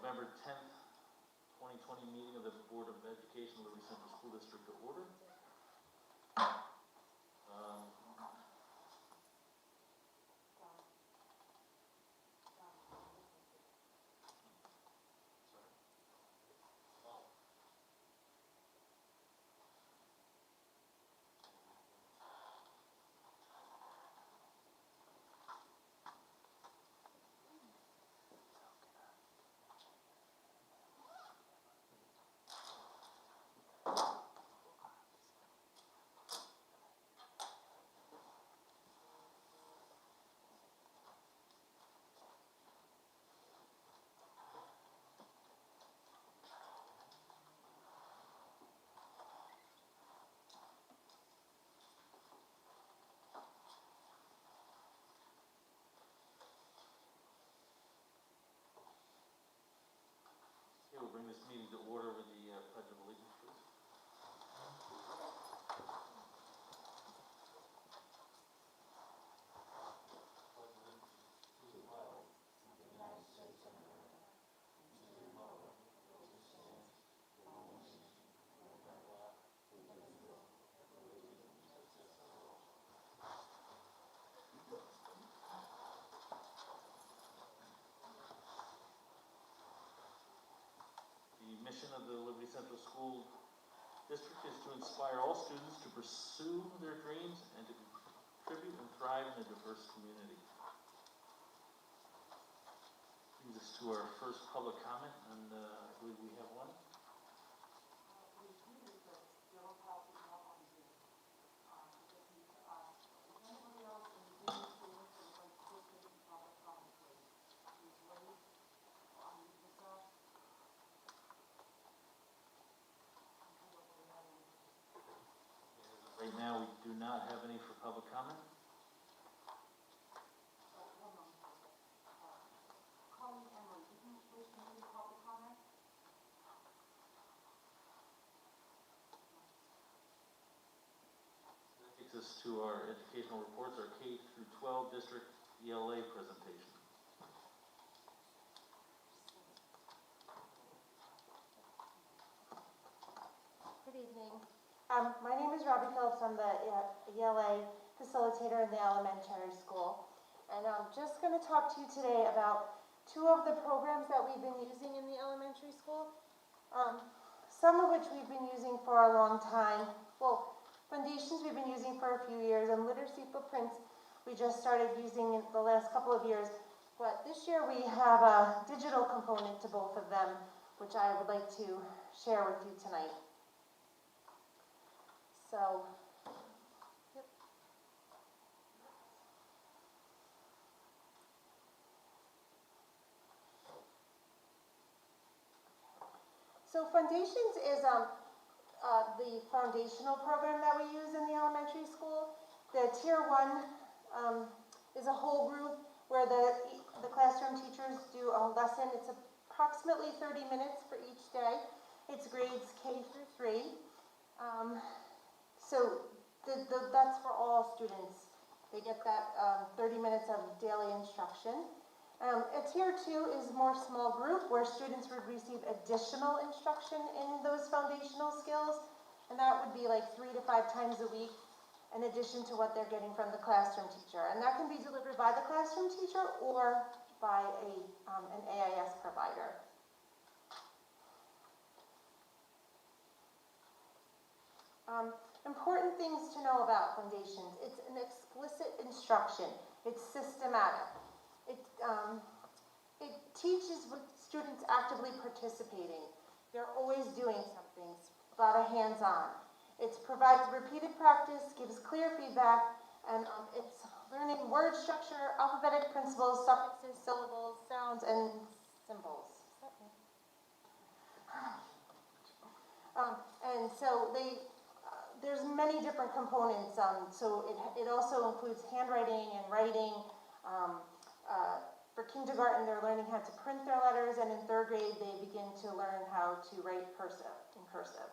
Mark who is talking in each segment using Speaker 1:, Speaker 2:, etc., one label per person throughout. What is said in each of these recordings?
Speaker 1: November 10th, 2020 meeting of the Board of Education, Liberty Central School District to order. We'll bring this meeting to order with the Pledge of Allegiance, please. The mission of the Liberty Central School District is to inspire all students to pursue their dreams and to contribute and thrive in a diverse community. Brings us to our first public comment, and I believe we have one. Right now, we do not have any for public comment. That takes us to our educational reports, our K through 12 district ELA presentation.
Speaker 2: Good evening. My name is Robbie Phillips. I'm the ELA facilitator in the elementary school. And I'm just going to talk to you today about two of the programs that we've been using in the elementary school. Some of which we've been using for a long time. Well, Foundations we've been using for a few years, and Literacy Footprints we just started using in the last couple of years. But this year we have a digital component to both of them, which I would like to share with you tonight. So, yep. So Foundations is the foundational program that we use in the elementary school. The Tier 1 is a whole group where the classroom teachers do a lesson. It's approximately 30 minutes for each day. It's grades K through 3. So that's for all students. They get that 30 minutes of daily instruction. A Tier 2 is more small group where students would receive additional instruction in those foundational skills, and that would be like 3 to 5 times a week in addition to what they're getting from the classroom teacher. And that can be delivered by the classroom teacher or by an AIS provider. Important things to know about Foundations. It's an explicit instruction. It's systematic. It teaches with students actively participating. They're always doing something. It's a lot of hands-on. It provides repeated practice, gives clear feedback, and it's learning word structure, alphabetic principles, suffixes, syllables, sounds, and symbols. And so there's many different components. So it also includes handwriting and writing. For kindergarten, they're learning how to print their letters, and in 3rd grade, they begin to learn how to write in cursive.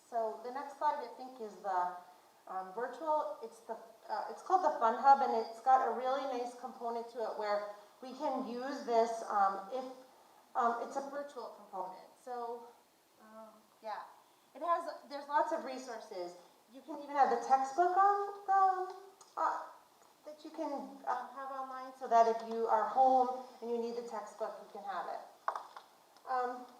Speaker 2: So the next slide, I think, is the virtual. It's the it's called the Fun Hub, and it's got a really nice component to it where we can use this if it's a virtual component. So, yeah, there's lots of resources. You can even have the textbook on that you can have online, so that if you are home and you need the textbook, you can have it.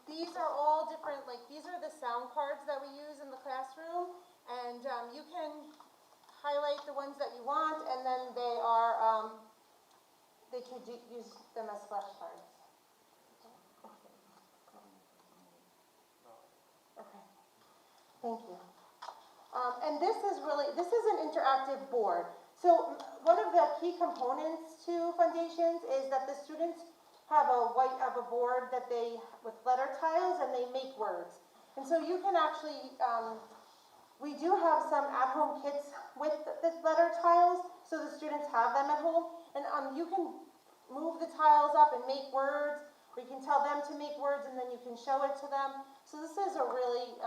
Speaker 2: These are all different, like these are the sound cards that we use in the classroom, and you can highlight the ones that you want, and then they are, they could use them as flashcards. Okay, thank you. And this is an interactive board. So one of the key components to Foundations is that the students have a board that with letter tiles, and they make words. And so you can actually, we do have some at-home kits with the letter tiles, so the students have them at home. And you can move the tiles up and make words, or you can tell them to make words, and then you can show it to them. So this is a really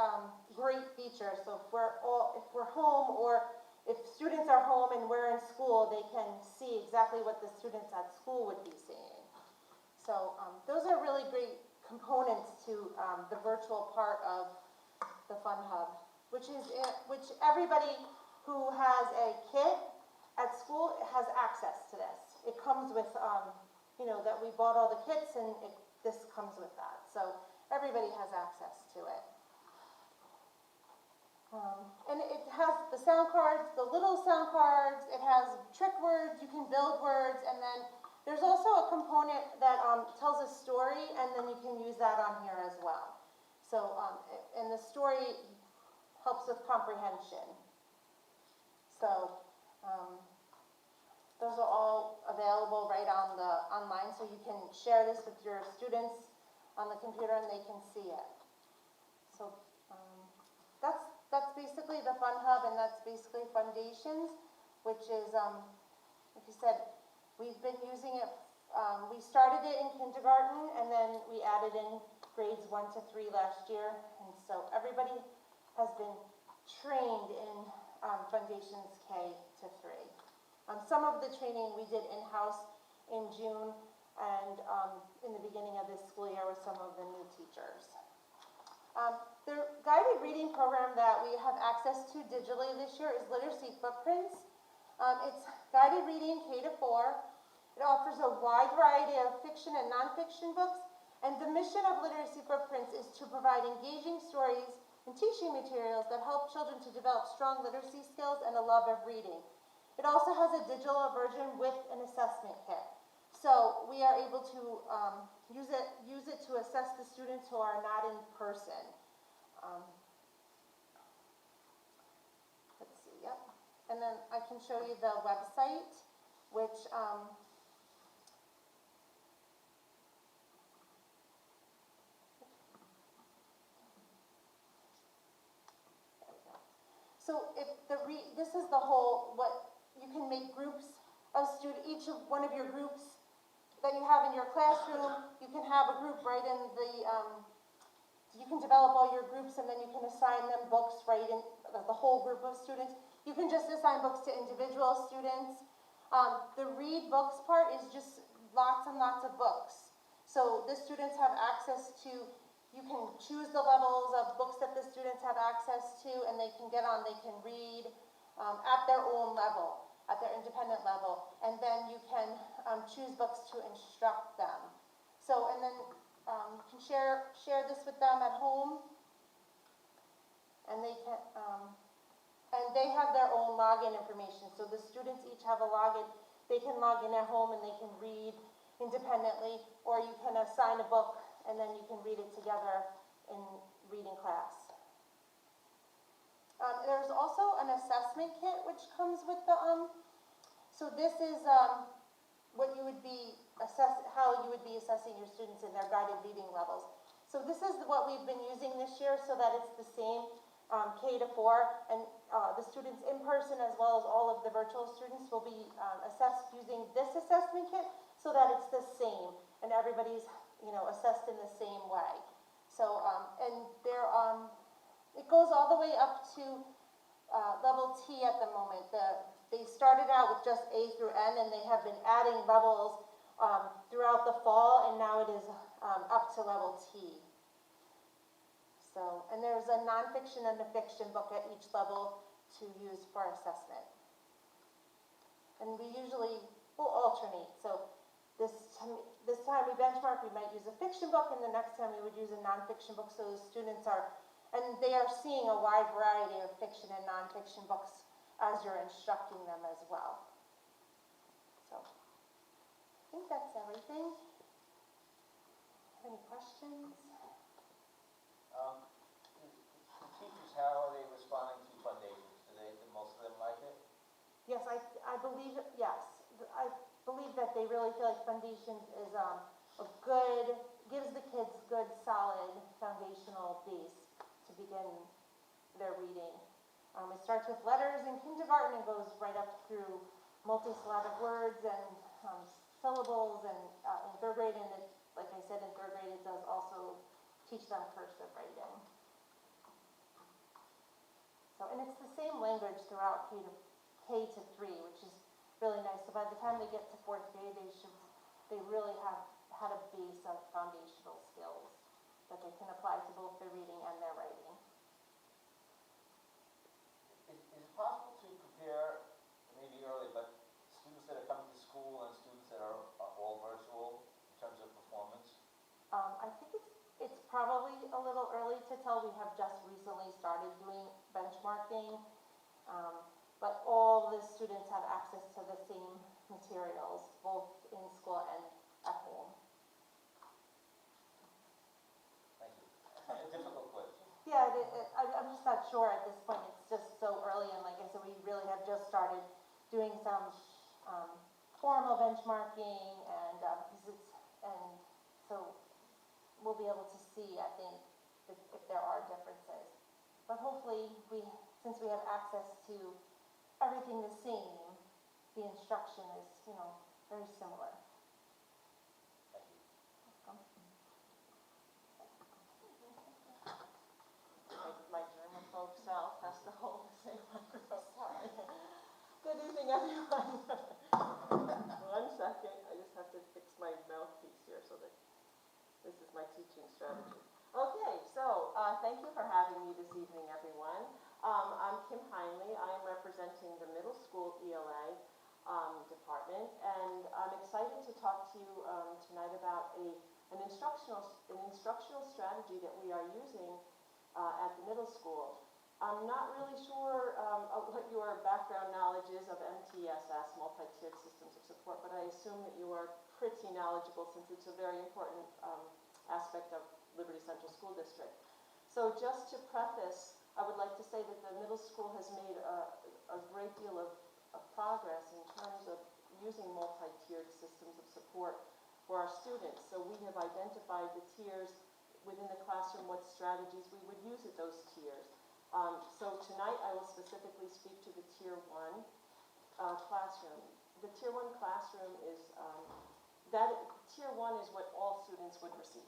Speaker 2: great feature. So if we're home, or if students are home and we're in school, they can see exactly what the students at school would be seeing. So those are really great components to the virtual part of the Fun Hub, which everybody who has a kit at school has access to this. It comes with, that we bought all the kits, and this comes with that. So everybody has access to it. And it has the sound cards, the little sound cards. It has trick words. You can build words, and then there's also a component that tells a story, and then you can use that on here as well. So, and the story helps with comprehension. So, those are all available right on online, so you can share this with your students on the computer, and they can see it. So, that's basically the Fun Hub, and that's basically Foundations, which is, like you said, we've been using it, we started it in kindergarten, and then we added in grades 1 to 3 last year, and so everybody has been trained in Foundations K to 3. Some of the training we did in-house in June, and in the beginning of this school year with some of the new teachers. The guided reading program that we have access to digitally this year is Literacy Footprints. It's guided reading K to 4. It offers a wide variety of fiction and nonfiction books, and the mission of Literacy Footprints is to provide engaging stories and teaching materials that help children to develop strong literacy skills and a love of reading. It also has a digital version with an assessment kit. So we are able to use it to assess the students who are not in person. Let's see, yep. And then I can show you the website, which so if this is the whole, what you can make groups of each of one of your groups that you have in your classroom. You can have a group right in the, you can develop all your groups, and then you can assign them books right in the whole group of students. You can just assign books to individual students. The read books part is just lots and lots of books. So the students have access to, you can choose the levels of books that the students have access to, and they can get on, they can read at their own level, at their independent level, and then you can choose books to instruct them. So, and then you can share this with them at home, and they can, and they have their own login information. So the students each have a login. They can log in at home, and they can read independently, or you can assign a book, and then you can read it together in reading class. There's also an assessment kit which comes with the, so this is what you would be how you would be assessing your students in their guided reading levels. So this is what we've been using this year, so that it's the same K to 4, and the students in person as well as all of the virtual students will be assessed using this assessment kit, so that it's the same and everybody's assessed in the same way. So and there it goes all the way up to level T at the moment. They started out with just A through N, and they have been adding levels throughout the fall, and now it is up to level T. So, and there's a nonfiction and a fiction book at each level to use for assessment. And we usually will alternate. So this time we benchmark, we might use a fiction book, and the next time we would use a nonfiction book, so the students are, and they are seeing a wide variety of fiction and nonfiction books as you're instructing them as well. So I think that's everything. Any questions?
Speaker 3: The teachers, how are they responding to Fundraisers? Do most of them like it?
Speaker 2: Yes, I believe, yes. I believe that they really feel like Foundations is gives the kids good, solid, foundational base to begin their reading. It starts with letters in kindergarten and goes right up through multisyllabic words and syllables, and in third grade, and it, like I said, in third grade it does also teach them cursive writing. So, and it's the same language throughout K to 3, which is really nice. So by the time they get to fourth grade, they really have had a base of foundational skills that they can apply to both their reading and their writing.
Speaker 3: Is it possible to compare, maybe early, but students that are coming to school and students that are all virtual in terms of performance?
Speaker 2: I think it's probably a little early to tell. We have just recently started doing benchmarking, but all the students have access to the same materials, both in school and at home.
Speaker 3: Thank you. A difficult question.
Speaker 2: Yeah, I'm just not sure at this point. It's just so early, and like I said, we really have just started doing some formal benchmarking, and so we'll be able to see, I think, if there are differences. But hopefully, since we have access to everything the same, the instruction is, very similar.
Speaker 3: Thank you.
Speaker 4: My German folk self has to hold the same microphone. Sorry. Good evening, everyone. 1 second. I just have to fix my mouthpiece here so that this is my teaching strategy. Okay, so thank you for having me this evening, everyone. I'm Kim Heinley. I am representing the middle school ELA department, and I'm excited to talk to you tonight about an instructional strategy that we are using at the middle school. I'm not really sure what your background knowledge is of MTSS, multi-tiered systems of support, but I assume that you are pretty knowledgeable since it's a very important aspect of Liberty Central School District. So just to preface, I would like to say that the middle school has made a great deal of progress in terms of using multi-tiered systems of support for our students. So we have identified the tiers within the classroom, what strategies we would use at those tiers. So tonight I will specifically speak to the Tier 1 classroom. The Tier 1 classroom is, Tier 1 is what all students would receive.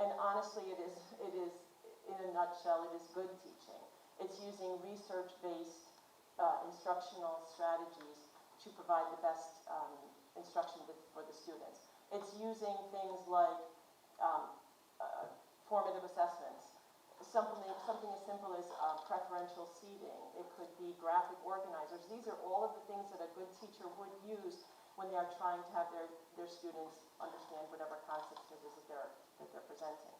Speaker 4: And honestly, it is, in a nutshell, it is good teaching. It's using research-based instructional strategies to provide the best instruction for the students. It's using things like formative assessments, something as simple as preferential seating. It could be graphic organizers. These are all of the things that a good teacher would use when they are trying to have their students understand whatever concepts it is that they're presenting.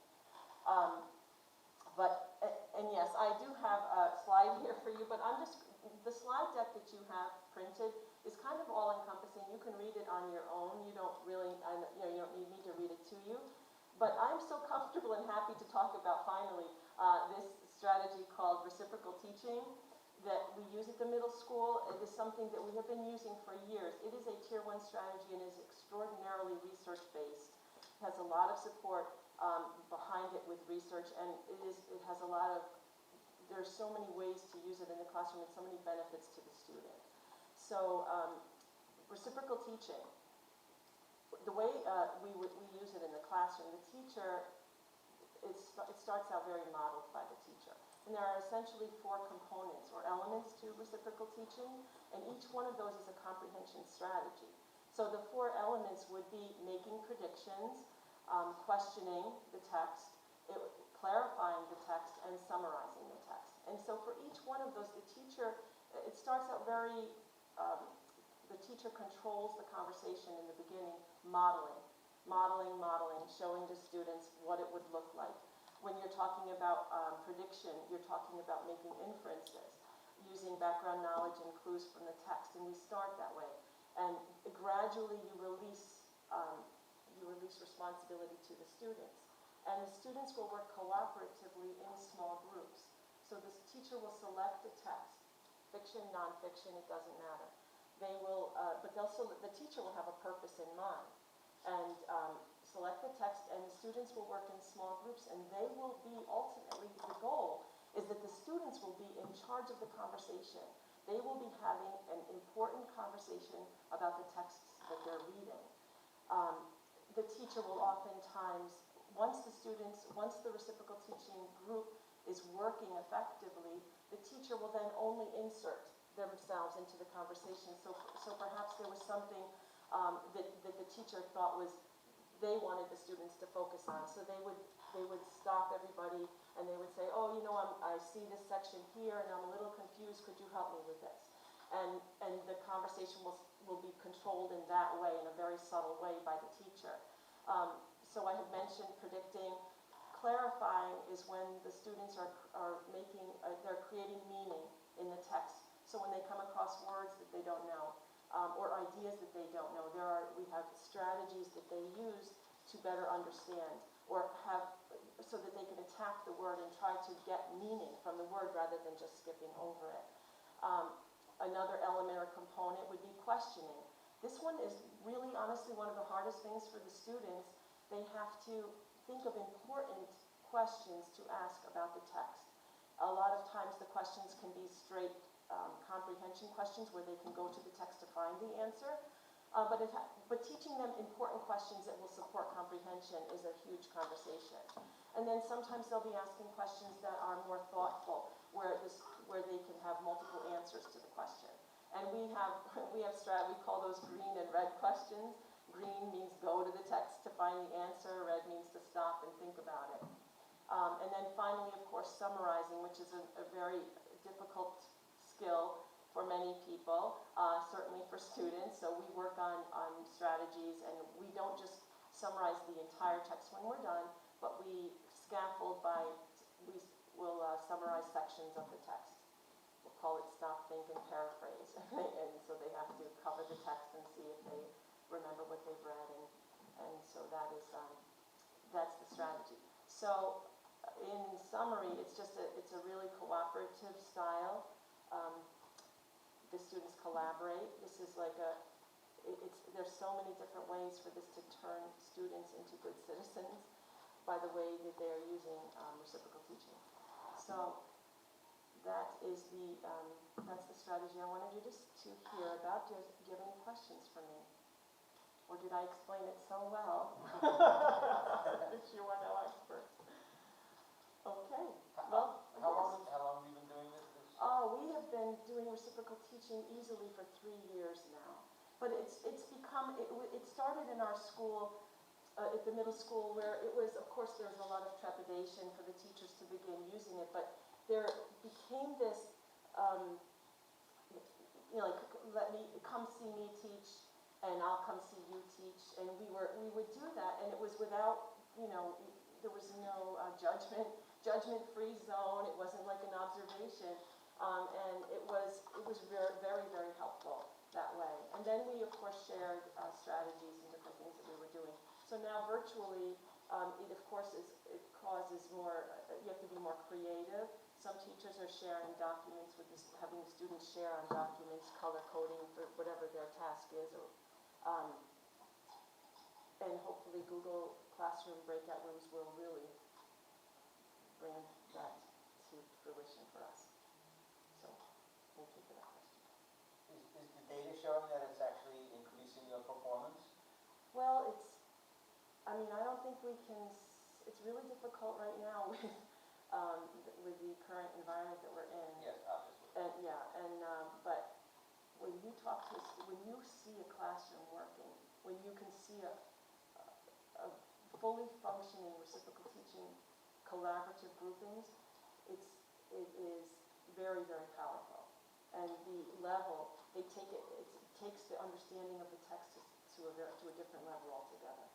Speaker 4: And yes, I do have a slide here for you, but the slide deck that you have printed is kind of all-encompassing. You can read it on your own. You don't really, you don't need me to read it to you. But I'm so comfortable and happy to talk about, finally, this strategy called Reciprocal Teaching that we use at the middle school. It is something that we have been using for years. It is a Tier 1 strategy and is extraordinarily research-based. It has a lot of support behind it with research, and it has a lot of, there's so many ways to use it in the classroom and so many benefits to the student. So reciprocal teaching, the way we use it in the classroom, the teacher, it starts out very modeled by the teacher. And there are essentially 4 components or elements to reciprocal teaching, and each one of those is a comprehension strategy. So the 4 elements would be making predictions, questioning the text, clarifying the text, and summarizing the text. And so for each one of those, the teacher, it starts out very, the teacher controls the conversation in the beginning, modeling, showing the students what it would look like. When you're talking about prediction, you're talking about making inferences, using background knowledge and clues from the text, and we start that way. And gradually you release responsibility to the students. And the students will work cooperatively in small groups. So this teacher will select a text, fiction, nonfiction, it doesn't matter. They will, the teacher will have a purpose in mind. And select the text, and the students will work in small groups, and they will be ultimately, the goal is that the students will be in charge of the conversation. They will be having an important conversation about the texts that they're reading. The teacher will oftentimes, once the reciprocal teaching group is working effectively, the teacher will then only insert themselves into the conversation. So perhaps there was something that the teacher thought was they wanted the students to focus on. So they would stop everybody and they would say, oh, you know, I see this section here and I'm a little confused. Could you help me with this? And the conversation will be controlled in that way, in a very subtle way by the teacher. So I had mentioned predicting. Clarifying is when the students are they're creating meaning in the text. So when they come across words that they don't know, or ideas that they don't know, we have strategies that they use to better understand, or so that they can attack the word and try to get meaning from the word rather than just skipping over it. Another element or component would be questioning. This one is really, honestly, one of the hardest things for the students. They have to think of important questions to ask about the text. A lot of times the questions can be straight comprehension questions where they can go to the text to find the answer. But teaching them important questions that will support comprehension is a huge conversation. And then sometimes they'll be asking questions that are more thoughtful, where they can have multiple answers to the question. And we call those green and red questions. Green means go to the text to find the answer. Red means to stop and think about it. And then finally, of course, summarizing, which is a very difficult skill for many people, certainly for students. So we work on strategies, and we don't just summarize the entire text when we're done, but we scaffold we will summarize sections of the text. We'll call it stop, think, and paraphrase. And so they have to cover the text and see if they remember what they've read, and so that's the strategy. So in summary, it's a really cooperative style. The students collaborate. This is like there's so many different ways for this to turn students into good citizens by the way that they are using reciprocal teaching. So that is that's the strategy I wanted you to hear about. Do you have any questions for me? Or did I explain it so well that you are no experts? Okay. Well,
Speaker 3: how long have you been doing this?
Speaker 4: We have been doing reciprocal teaching easily for 3 years now. But it started in our school, at the middle school, where it was, of course, there was a lot of trepidation for the teachers to begin using it, but there became this, come see me teach, and I'll come see you teach, and we would do that, and it was without, there was no judgment-free zone. It wasn't like an observation, and it was very, very, very helpful that way. And then we, of course, shared strategies and different things that we were doing. So now virtually, it causes more, you have to be more creative. Some teachers are sharing documents having the students share on documents, color coding for whatever their task is, and hopefully Google Classroom breakout rooms will really bring that to fruition for us. So, thank you for that question.
Speaker 3: Is the data showing that it's actually increasing your performance?
Speaker 4: Well, I don't think we can, it's really difficult right now with with the current environment that we're in.
Speaker 3: Yes, obviously.
Speaker 4: But when you talk to, when you see a classroom working, when you can see a fully functioning reciprocal teaching collaborative groupings, it is very, very powerful. And the level, it takes the understanding of the text to a different level altogether.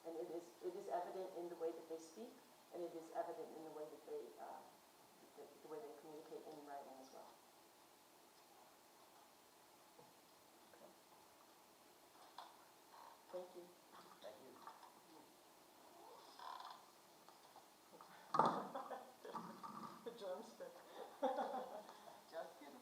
Speaker 4: And it is evident in the way that they speak, and it is evident in the way that they communicate in writing as well. Okay. Thank you.
Speaker 3: Thank you.
Speaker 4: The drumstick. Just kidding.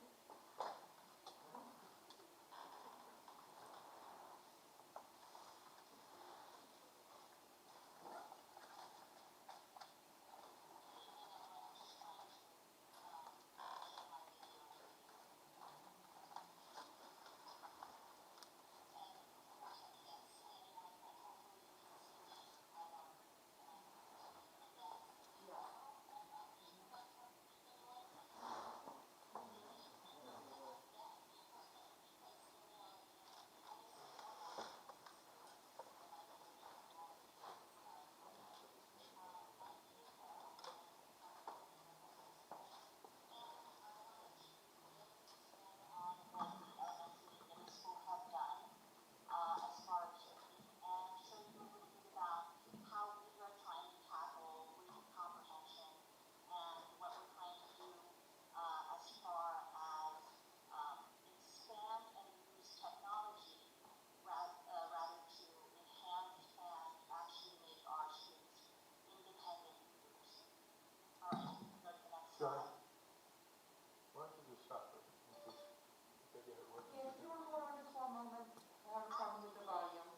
Speaker 5: Why don't you just stop it? If they get it working.
Speaker 2: Yeah, if you want to hold on just one moment, I have a problem with the volume.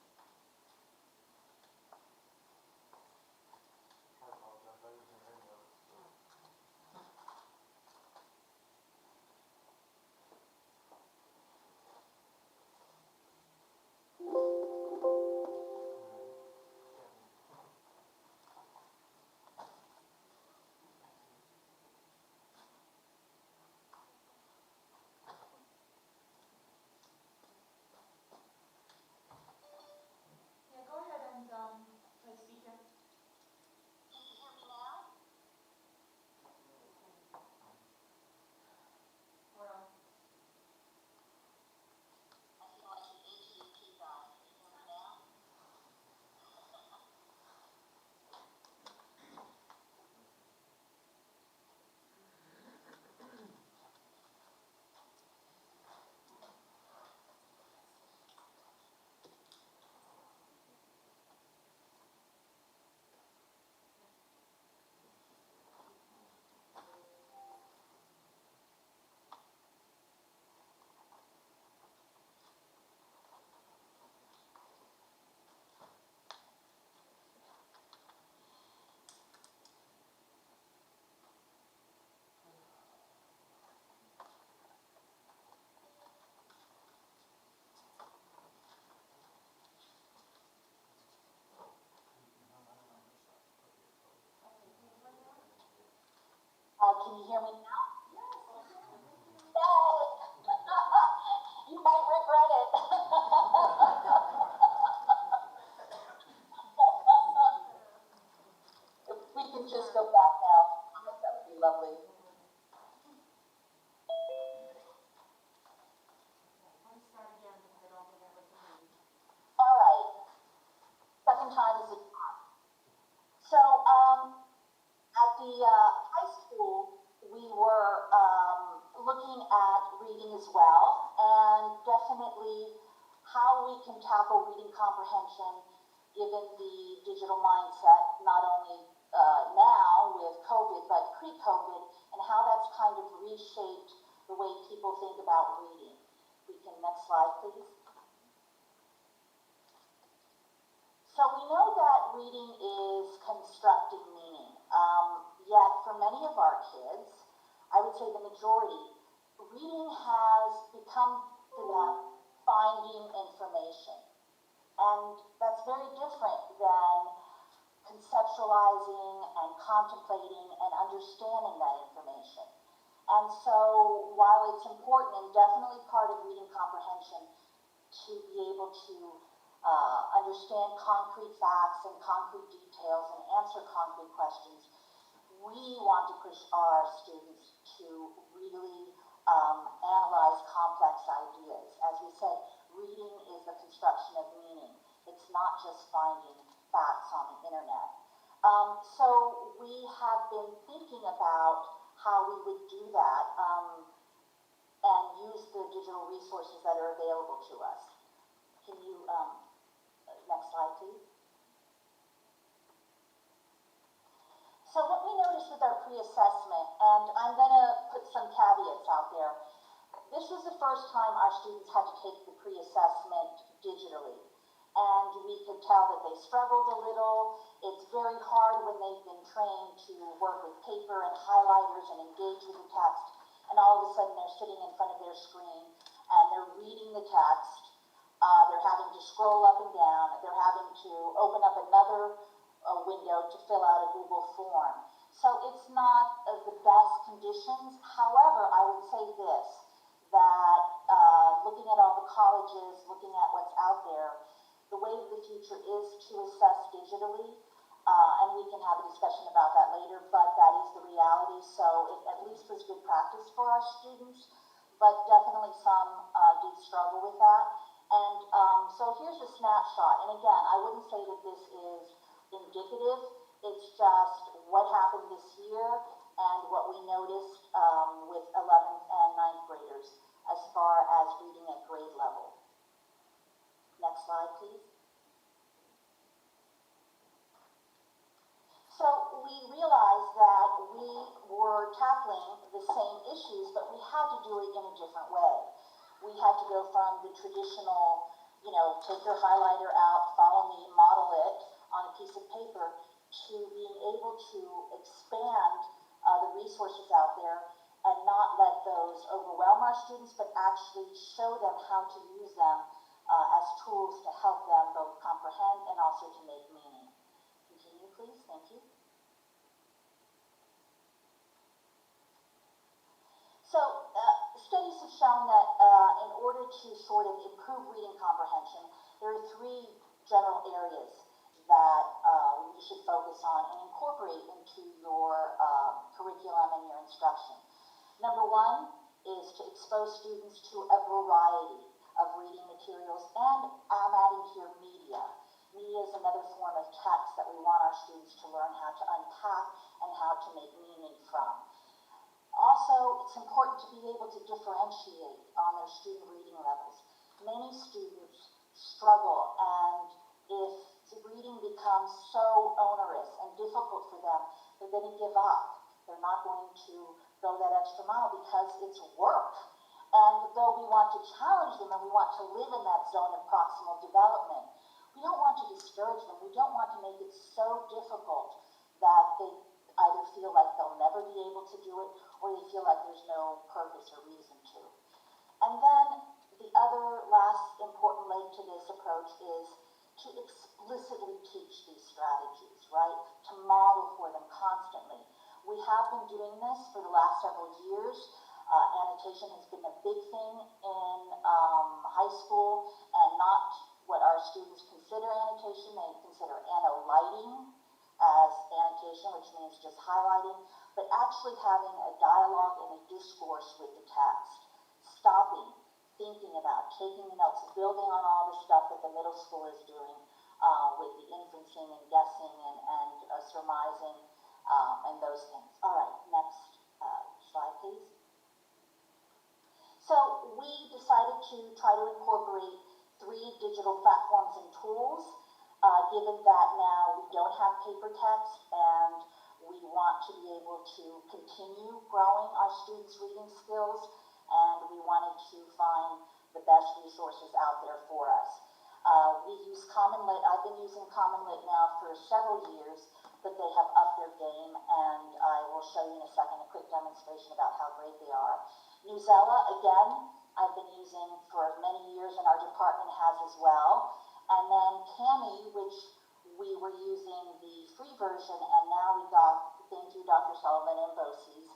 Speaker 5: I apologize, I didn't hear any of it.
Speaker 2: Yeah, go ahead and play speaker.
Speaker 6: Can you hear me now?
Speaker 2: Hold on.
Speaker 6: I feel like the AT&T guy. Can you hear me now? Can you hear me now? Yay! You might regret it. If we can just go back now, that would be lovely.
Speaker 2: Let me start again because I don't remember the name.
Speaker 6: All right. Second time is a charm. So, at the high school, we were looking at reading as well, and definitely how we can tackle reading comprehension given the digital mindset, not only now with COVID, but pre-COVID, and how that's kind of reshaped the way people think about reading. We can, next slide, please. So we know that reading is constructing meaning, yet for many of our kids, I would say the majority, reading has become for them finding information. And that's very different than conceptualizing and contemplating and understanding that information. And so while it's important and definitely part of reading comprehension to be able to understand concrete facts and concrete details and answer concrete questions, we want to push our students to really analyze complex ideas. As we said, reading is the construction of meaning. It's not just finding facts on the internet. So we have been thinking about how we would do that and use the digital resources that are available to us. Can you, next slide please. So what we noticed with our pre-assessment, and I'm gonna put some caveats out there. This was the first time our students had to take the pre-assessment digitally. And we could tell that they struggled a little. It's very hard when they've been trained to work with paper and highlighters and engage with the text. And all of a sudden they're sitting in front of their screen and they're reading the text. They're having to scroll up and down. They're having to open up another window to fill out a Google form. So it's not the best conditions. However, I would say this, that looking at all the colleges, looking at what's out there, the way of the future is to assess digitally, and we can have a discussion about that later, but that is the reality. So it at least was good practice for our students, but definitely some did struggle with that. And so here's a snapshot. And again, I wouldn't say that this is indicative. It's just what happened this year and what we noticed with 11th and 9th graders as far as reading at grade level. Next slide, please. So we realized that we were tackling the same issues, but we had to do it in a different way. We had to go from the traditional, take your highlighter out, follow me, model it on a piece of paper, to being able to expand the resources out there and not let those overwhelm our students, but actually show them how to use them as tools to help them both comprehend and also to make meaning. Continue, please. Thank you. So, studies have shown that in order to sort of improve reading comprehension, there are three general areas that you should focus on and incorporate into your curriculum and your instruction. Number one is to expose students to a variety of reading materials, and I'm adding here media. Media is another form of text that we want our students to learn how to unpack and how to make meaning from. Also, it's important to be able to differentiate on their student reading levels. Many students struggle, and if reading becomes so onerous and difficult for them, they're going to give up. They're not going to go that extra mile because it's work. And though we want to challenge them and we want to live in that zone of proximal development, we don't want to discourage them. We don't want to make it so difficult that they either feel like they'll never be able to do it or they feel like there's no purpose or reason to. And then the other last important leg to this approach is to explicitly teach these strategies, right? To model for them constantly. We have been doing this for the last several years. Annotation has been a big thing in high school, and not what our students consider annotation. They consider anno-lighting as annotation, which means just highlighting, but actually having a dialogue and a discourse with the text. Stopping, thinking about, taking notes, building on all the stuff that the middle school is doing with the inferencing and guessing and surmising and those things. All right, next slide, please. So we decided to try to incorporate 3 digital platforms and tools, given that now we don't have paper text and we want to be able to continue growing our students' reading skills, and we wanted to find the best resources out there for us. We use Common Lit. I've been using Common Lit now for several years, but they have upped their game, and I will show you in a second a quick demonstration about how great they are. Newsella, again, I've been using for many years, and our department has as well. And then Cammy, which we were using the free version, and now we got, thank you, Dr. Sullivan and BOCES,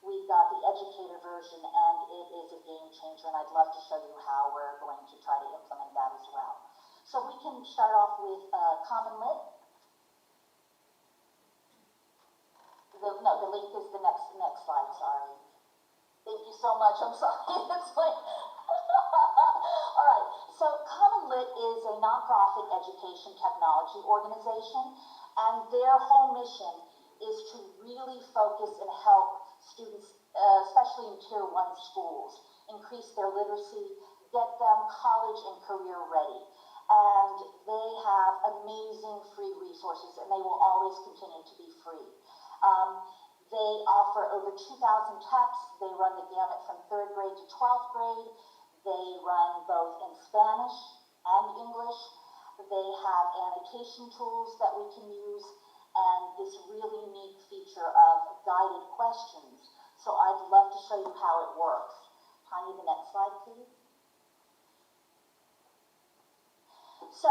Speaker 6: we got the educator version, and it is a game changer, and I'd love to show you how we're going to try to implement that as well. So we can start off with Common Lit. The link is the next slide, sorry. Thank you so much, I'm sorry, it's like, all right. So Common Lit is a nonprofit education technology organization, and their whole mission is to really focus and help students, especially in Tier 1 schools, increase their literacy, get them college and career ready. And they have amazing free resources, and they will always continue to be free. They offer over 2,000 texts. They run the gamut from 3rd grade to 12th grade. They run both in Spanish and English. They have annotation tools that we can use, and this really neat feature of guided questions. So I'd love to show you how it works. Tanya, the next slide, please. So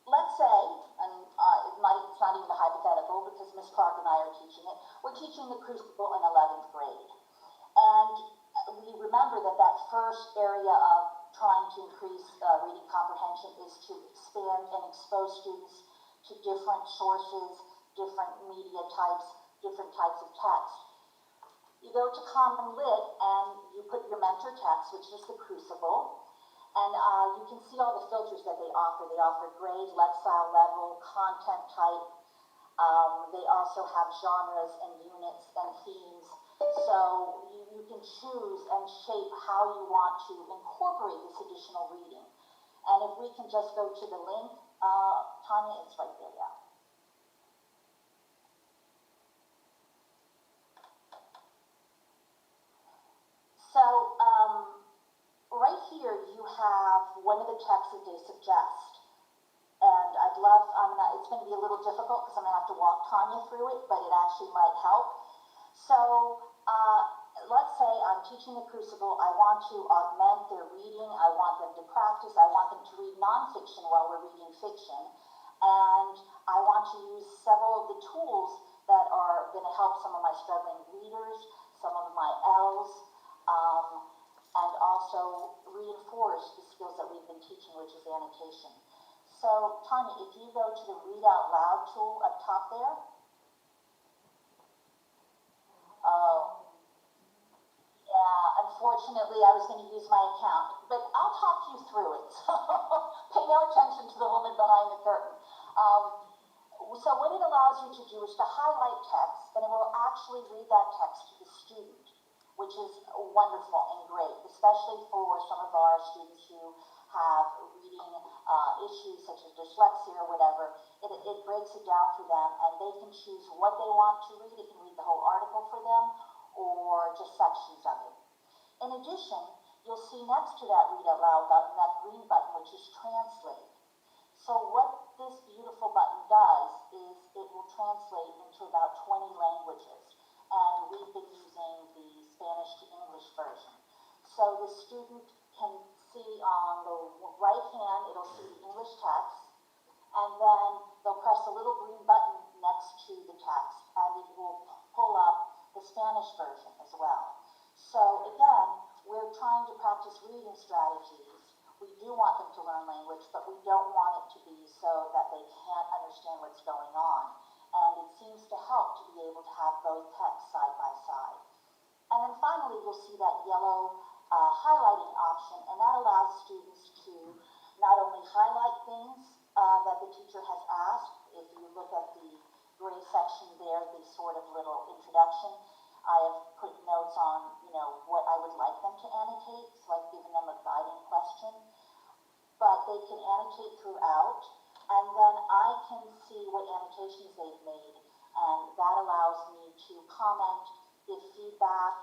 Speaker 6: let's say, and it's not even a hypothetical because Ms. Clark and I are teaching it, we're teaching the Crucible in 11th grade. And we remember that first area of trying to increase reading comprehension is to expand and expose students to different sources, different media types, different types of text. You go to Common Lit and you put your mentor text, which is the Crucible, and you can see all the filters that they offer. They offer grade, Lexile level, content type. They also have genres and units and themes. So you can choose and shape how you want to incorporate this additional reading. And if we can just go to the link, Tanya, it's right there, yeah. So right here you have one of the texts that they suggest. And I'd love, it's going to be a little difficult because I'm going to have to walk Tanya through it, but it actually might help. So let's say I'm teaching the Crucible. I want to augment their reading. I want them to practice. I want them to read nonfiction while we're reading fiction. And I want to use several of the tools that are going to help some of my struggling readers, some of my L's, and also reinforce the skills that we've been teaching, which is annotation. So, Tanya, if you go to the Read Out Loud tool up top there. Oh. Yeah, unfortunately, I was going to use my account, but I'll talk you through it. So pay no attention to the woman behind the curtain. So what it allows you to do is to highlight text, and it will actually read that text to the student, which is wonderful and great, especially for some of our students who have reading issues such as dyslexia or whatever. It breaks it down for them, and they can choose what they want to read. It can read the whole article for them or just sections of it. In addition, you'll see next to that Read Out Loud button, that green button, which is Translate. So what this beautiful button does is it will translate into about 20 languages, and we've been using the Spanish to English version. So the student can see on the right hand, it'll see the English text, and then they'll press a little green button next to the text, and it will pull up the Spanish version as well. So again, we're trying to practice reading strategies. We do want them to learn language, but we don't want it to be so that they can't understand what's going on. And it seems to help to be able to have both texts side by side. And then finally, you'll see that yellow highlighting option, and that allows students to not only highlight things that the teacher has asked. If you look at the gray section there, the sort of little introduction, I have put notes on, what I would like them to annotate, so I've given them a guiding question. But they can annotate throughout, and then I can see what annotations they've made, and that allows me to comment, give feedback,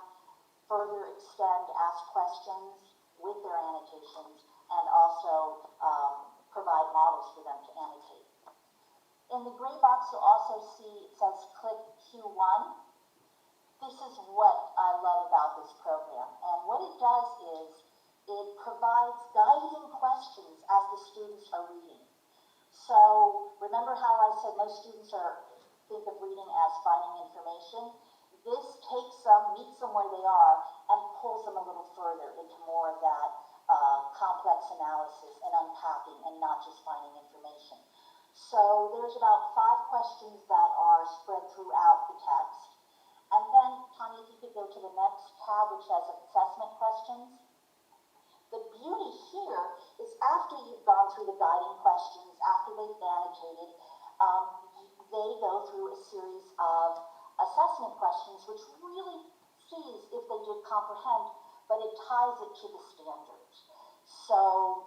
Speaker 6: further extend, ask questions with their annotations, and also provide models for them to annotate. In the gray box, you'll also see it says click Q1. This is what I love about this program, and what it does is it provides guiding questions as the students are reading. So remember how I said most students think of reading as finding information? This takes them, meets them where they are, and pulls them a little further into more of that complex analysis and unpacking and not just finding information. So there's about 5 questions that are spread throughout the text. And then, Tanya, if you could go to the next tab, which has assessment questions. The beauty here is after you've gone through the guiding questions, after they've annotated, they go through a series of assessment questions, which really sees if they did comprehend, but it ties it to the standards. So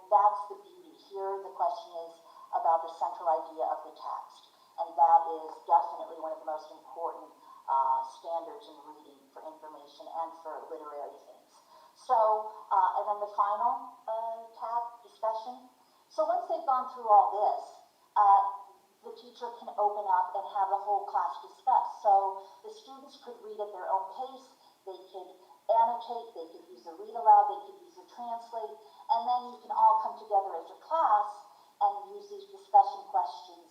Speaker 6: that's the beauty. Here the question is about the central idea of the text, and that is definitely one of the most important standards in reading for information and for literary things. So, and then the final tab, discussion. So once they've gone through all this, the teacher can open up and have the whole class discuss. So the students could read at their own pace, they could annotate, they could use a read aloud, they could use a translate, and then you can all come together as a class and use these discussion questions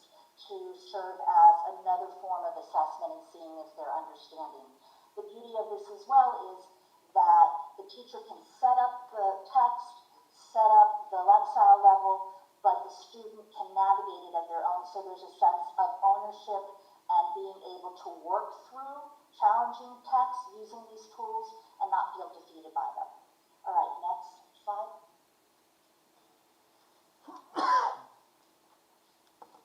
Speaker 6: to serve as another form of assessment and seeing if they're understanding. The beauty of this as well is that the teacher can set up the text, set up the lexile level, but the student can navigate it at their own, so there's a sense of ownership and being able to work through challenging text using these tools and not feel defeated by them. All right, next slide.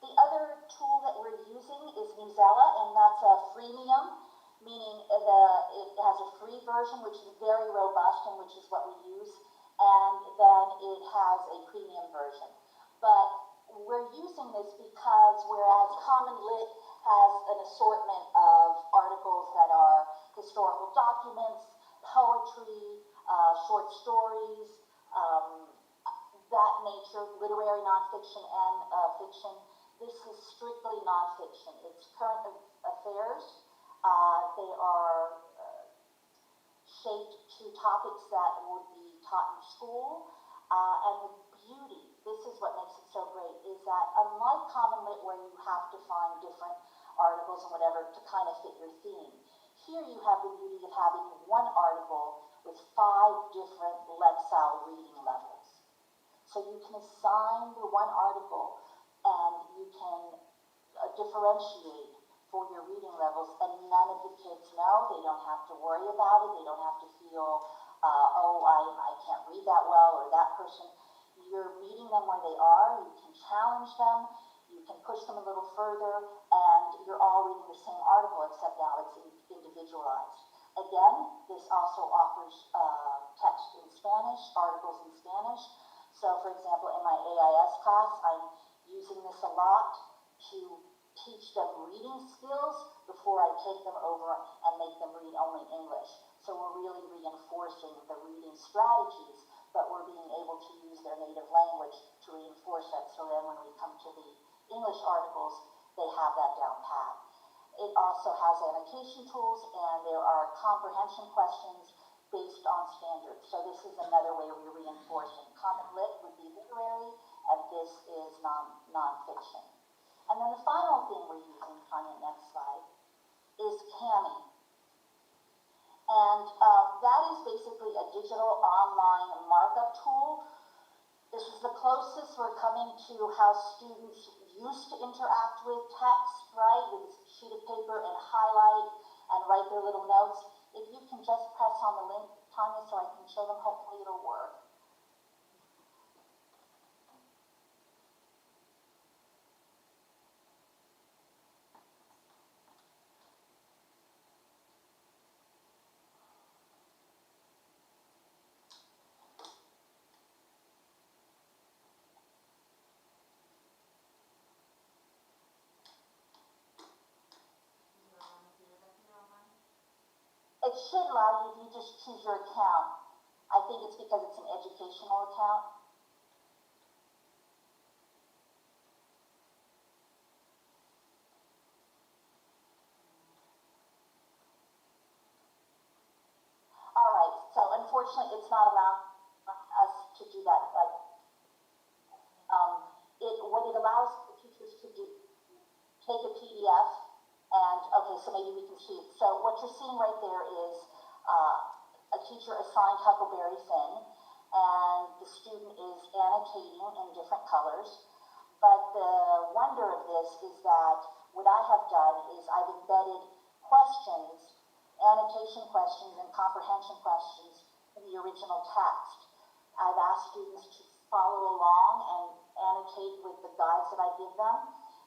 Speaker 6: The other tool that we're using is Newsella, and that's a freemium, meaning it has a free version, which is very robust and which is what we use, and then it has a premium version. But we're using this because whereas Common Lit has an assortment of articles that are historical documents, poetry, short stories, that nature, literary nonfiction and fiction, this is strictly nonfiction. It's current affairs. They are shaped to topics that would be taught in school. And the beauty, this is what makes it so great, is that unlike Common Lit where you have to find different articles and whatever to kind of fit your theme, here you have the beauty of having one article with 5 different lexile reading levels. So you can assign the one article and you can differentiate for your reading levels, and none of the kids know. They don't have to worry about it. They don't have to feel, I can't read that well, or that person. You're meeting them where they are. You can challenge them. You can push them a little further, and you're all reading the same article, except now it's individualized. Again, this also offers text in Spanish, articles in Spanish. So, for example, in my AIS class, I'm using this a lot to teach them reading skills before I take them over and make them read only English. So we're really reinforcing the reading strategies, but we're being able to use their native language to reinforce that, so then when we come to the English articles, they have that down pat. It also has annotation tools, and there are comprehension questions based on standards. So this is another way we're reinforcing. Common Lit would be literary, and this is non-fiction. And then the final thing we're using, Tanya, next slide, is Cammy. And that is basically a digital online markup tool. This is the closest we're coming to how students used to interact with text, right? With a sheet of paper and highlight and write their little notes. If you can just press on the link, Tanya, so I can show them, hopefully it'll work. It should allow you if you just choose your account. I think it's because it's an educational account. All right, so unfortunately it's not allowing us to do that, but what it allows, if you take a PDF and, okay, so maybe we can see it. So what you're seeing right there is a teacher assigned Huckleberry Finn, and the student is annotating in different colors. But the wonder of this is that what I have done is I've embedded questions, annotation questions and comprehension questions in the original text. I've asked students to follow along and annotate with the guides that I give them.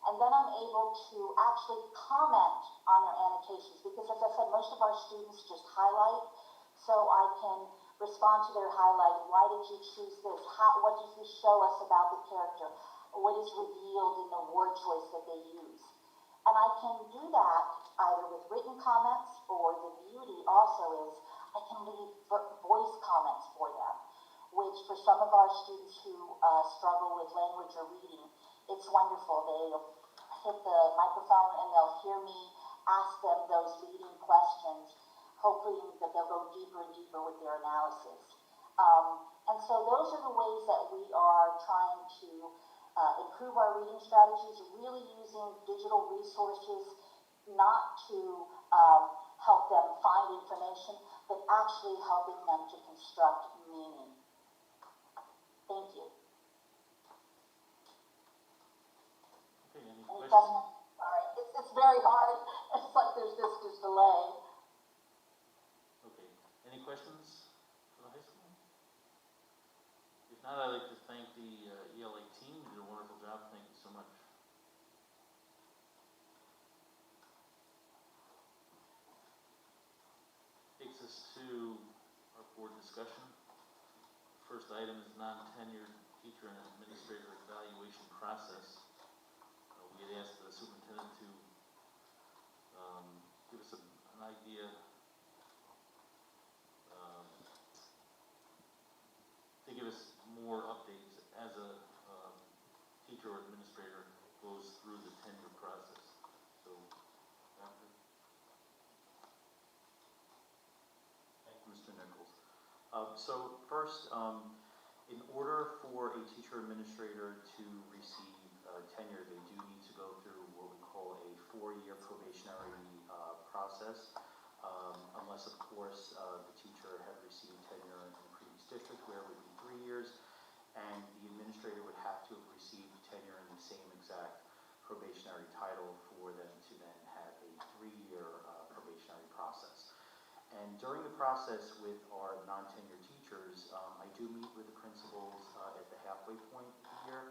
Speaker 6: And then I'm able to actually comment on their annotations because, as I said, most of our students just highlight. So I can respond to their highlight. Why did you choose this? What does this show us about the character? What is revealed in the word choice that they use? And I can do that either with written comments, or the beauty also is I can leave voice comments for them, which for some of our students who struggle with language or reading, it's wonderful. They'll hit the microphone and they'll hear me ask them those leading questions, hoping that they'll go deeper and deeper with their analysis. And so those are the ways that we are trying to improve our reading strategies, really using digital resources not to help them find information, but actually helping them to construct meaning. Thank you.
Speaker 1: Okay, any
Speaker 6: Any
Speaker 1: questions?
Speaker 6: questions? Sorry, it's very hard. It's like there's this delay.
Speaker 1: Okay, any questions for the high school? If not, I'd like to thank the ELA team. You did a wonderful job. Thank you so much. Takes us to our board discussion. First item is non-tenured teacher and administrator evaluation process. We had asked the superintendent to give us an idea, to give us more updates as a teacher or administrator goes through the tenure process. So, Dr.
Speaker 5: Thank you, Mr. Nichols.
Speaker 7: So first, in order for a teacher administrator to receive tenure, they do need to go through what we call a 4-year probationary process, unless of course the teacher had received tenure in the previous district, where it would be 3 years, and the administrator would have to have received tenure in the same exact probationary title for them to then have a 3-year probationary process. And during the process with our non-tenured teachers, I do meet with the principals at the halfway point of the year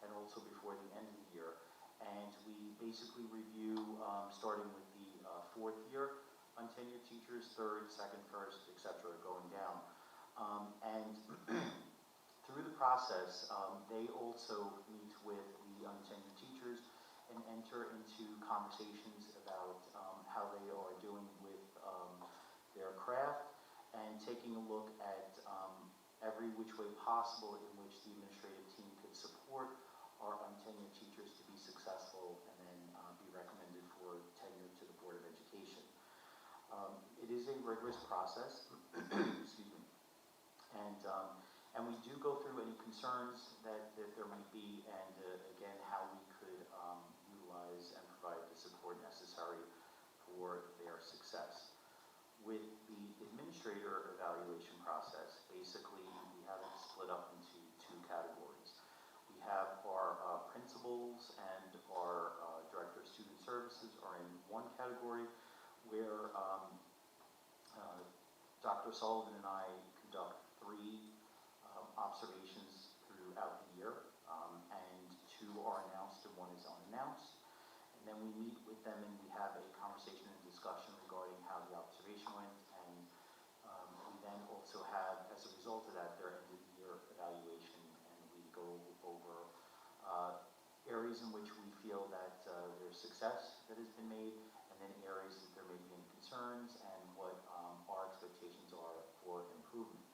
Speaker 7: and also before the end of the year. And we basically review, starting with the 4th year untenured teachers, 3rd, 2nd, 1st, etc., going down. And through the process, they also meet with the untenured teachers and enter into conversations about how they are doing with their craft, and taking a look at every which way possible in which the administrative team could support our untenured teachers to be successful and then be recommended for tenure to the Board of Education. It is a rigorous process, excuse me, and we do go through any concerns that there might be, and again, how we could utilize and provide the support necessary for their success. With the administrator evaluation process, basically we have it split up into 2 categories. We have our principals and our director of student services are in one category, where Dr. Sullivan and I conduct 3 observations throughout the year, and 2 are announced and 1 is unannounced. And then we meet with them and we have a conversation and discussion regarding how the observation went, and we then also have, as a result of that, their end of the year evaluation, and we go over areas in which we feel that there's success that has been made, and then areas that there may be any concerns, and what our expectations are for improvement.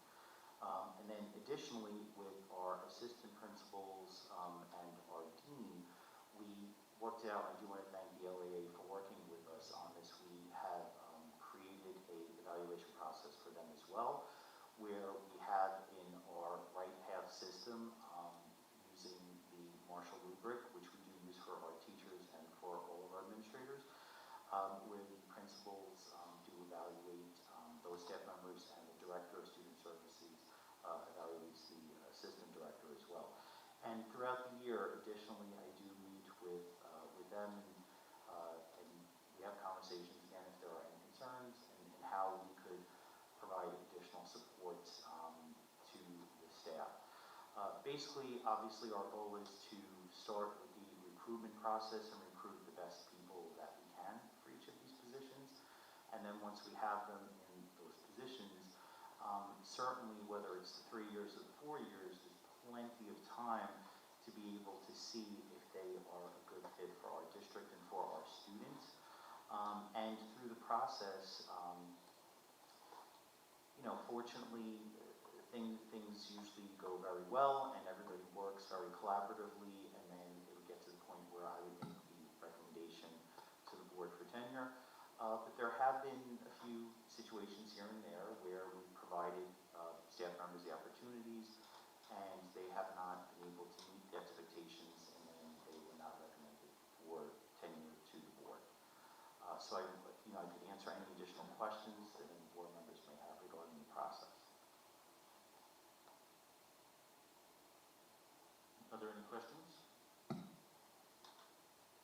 Speaker 7: And then additionally, with our assistant principals and our dean, we worked out, I do want to thank the LAA for working with us on this. We have created a evaluation process for them as well, where we have in our right path system, using the Marshall rubric, which we do use for our teachers and for all of where the principals do evaluate those staff members, and the director of student services evaluates the assistant director as well. And throughout the year, additionally, I do meet with them, and we have conversations again if there are any concerns, and how we could provide additional support to the staff. Basically, obviously, our goal is to start with the recruitment process and recruit the best people that we can for each of these positions. And then once we have them in those positions, certainly whether it's the 3 years or the 4 years, there's plenty of time to be able to see if they are a good fit for our district and for our students. And through the process, fortunately, things usually go very well, and everybody works very collaboratively, and then it would get to the point where I would make the recommendation to the board for tenure. But there have been a few situations here and there where we provided staff members the opportunities, and they have not been able to meet the expectations, and then they were not recommended for tenure to the board. So I could answer any additional questions that any board members may have regarding the process. Are there any questions?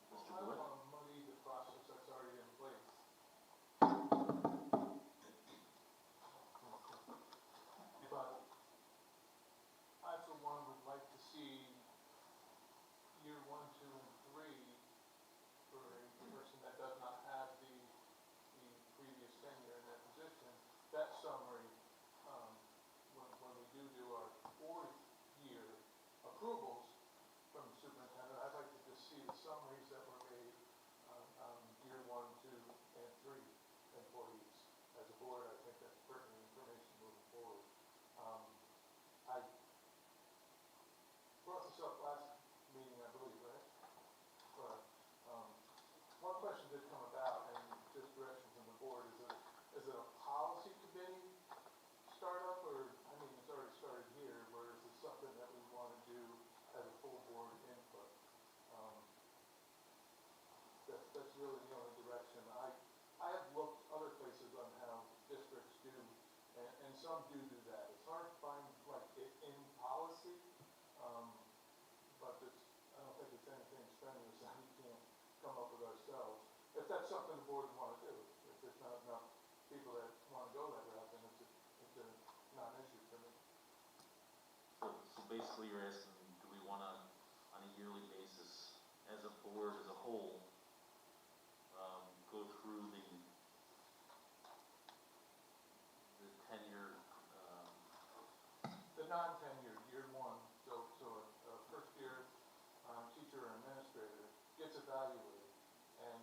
Speaker 7: Mr.
Speaker 5: I don't
Speaker 7: Blewett?
Speaker 5: want to muddy the process that's already in place. But I, for one, would like to see year 1, 2, and 3 for a person that does not have the previous tenure in that position. That summary, when we do our 4th year approvals from the superintendent, I'd like to just see the summaries that were made on year 1, 2, and 3 employees. As a board, I think that's pertinent information moving forward. I brought this up last meeting, I believe, right? But one question did come about, and just direction from the board, is it a policy committee startup, or, I mean, it's already started here, where is this something that we want to do as a full board input? That's really the only direction. I have looked other places on how districts do, and some do that. It's hard to find like it in policy, but I don't think it's anything strenuous that we can't come up with ourselves. If that's something the board would want to do, if there's not enough people that want to go that route, then it's a non-issue for me.
Speaker 1: So basically you're asking, do we want to, on a yearly basis, as a board, as a whole, go through the tenure,
Speaker 5: The non-tenured, year 1, so a first year teacher or administrator gets evaluated, and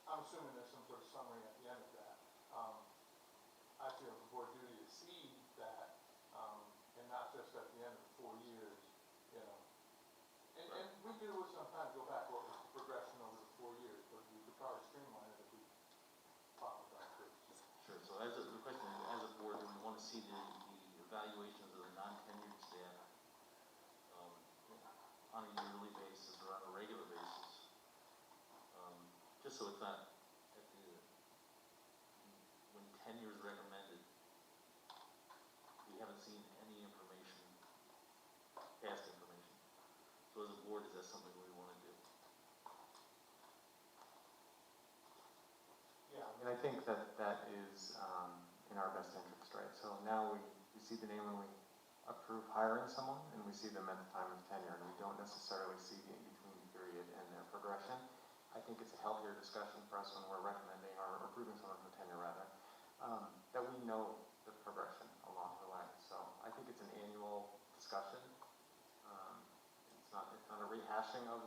Speaker 5: I'm assuming there's some sort of summary at the end of that. I feel it's a board duty to see that, and not just at the end of 4 years, And we do sometimes go back what was the progression over the 4 years, but we could probably streamline it if we followed that too.
Speaker 1: sure, so the question is, as a board, do we want to see the evaluations of the non-tenured staff on a yearly basis or on a regular basis? Just so it's not when tenure is recommended, we haven't seen any information, past information. So as a board, is that something we want to do?
Speaker 8: Yeah, I mean, I think that is in our best interest, right? So now we see the name when we approve hiring someone, and we see them at the time of tenure, and we don't necessarily see the in-between period and their progression. I think it's a healthier discussion for us when we're recommending or approving someone for tenure, rather, that we know the progression along the way. So I think it's an annual discussion. It's not a rehashing of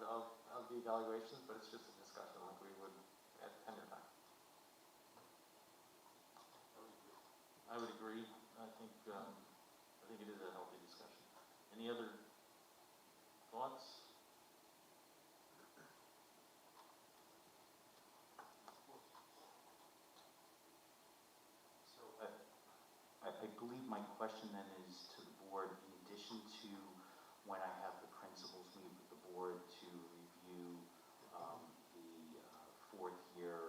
Speaker 8: the evaluations, but it's just a discussion like we would at tenure time.
Speaker 1: I would agree. I think it is a healthy discussion. Any other thoughts?
Speaker 7: So I believe my question then is to the board, in addition to when I have the principals meet with the board to review the 4th year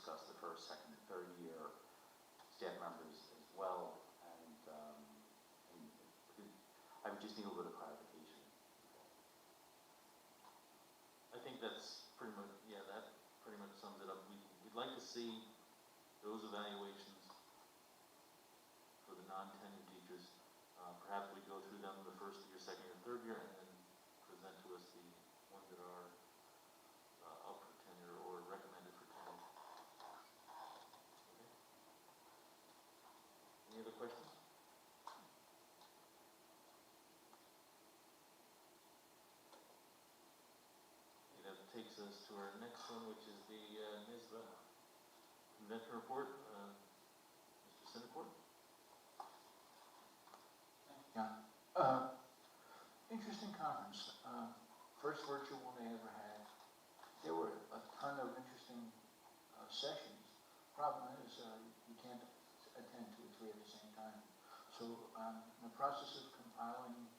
Speaker 7: discuss the first, second, and third year staff members as well, and I would just need a little clarification.
Speaker 1: I think that's pretty much, yeah, that pretty much sums it up. We'd like to see those evaluations for the non-tenured teachers. Perhaps we go through them the first year, second year, third year, and then present to us the ones that are up for tenure or recommended for tenure. Okay. Any other questions? Okay, that takes us to our next one, which is the NISBA convention report. Mr. Sinnecourt?
Speaker 9: Yeah. Interesting conference. First virtual one they ever had. There were a ton of interesting sessions. Problem is, you can't attend 2 or 3 at the same time. So I'm in the process of compiling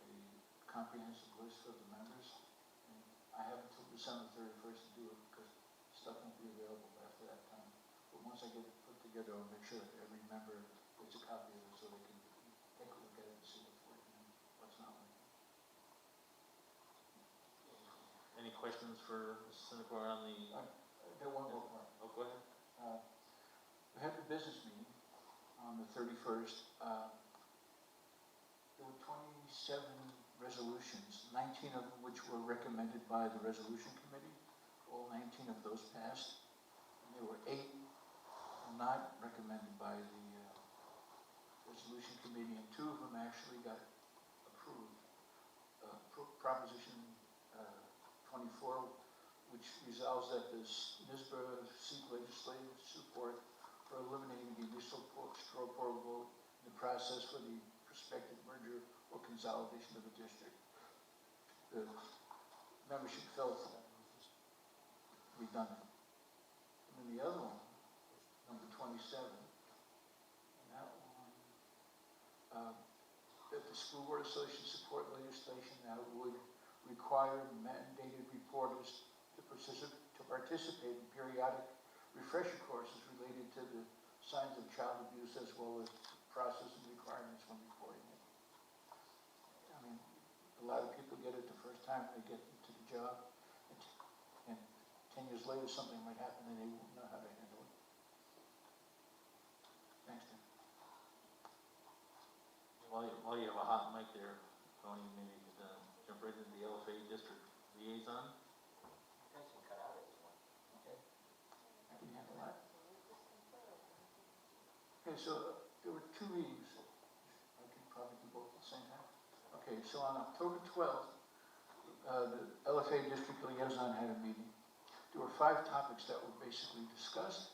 Speaker 9: a comprehensive list of the members. And I have until December 31st to do it because stuff won't be available after that time. But once I get it put together, I'll make sure that every member gets a copy of it so they can take a look at it and see what's working and what's not working.
Speaker 1: Any questions for Mr. Sinnecourt on the?
Speaker 9: There one more part.
Speaker 1: Oh, go ahead.
Speaker 9: We had the business meeting on the 31st. There were 27 resolutions, 19 of which were recommended by the resolution committee. All 19 of those passed. And there were 8 not recommended by the resolution committee, and 2 of them actually got approved. Proposition 24, which resolves that the NISBA seek legislative support for eliminating the initial straw poll vote in the process for the prospective merger or consolidation of a district. The membership felt that it was just redundant. And then the other one, number 27, and that one, that the school board association support legislation that would require mandated reporters to participate in periodic refresher courses related to the signs of child abuse as well as process and requirements when reporting it. I mean, a lot of people get it the first time they get into the job, and 10 years later something might happen and they won't know how to handle it. Thanks, Tim.
Speaker 1: While you have a hot mic there, Tony, maybe you could jump right into the LFA district liaison.
Speaker 3: You guys can cut out if you want.
Speaker 9: Okay. I can handle that. Okay, so there were 2 meetings. I could probably do both at the same time. Okay, so on October 12th, the LFA district liaison had a meeting. There were 5 topics that were basically discussed.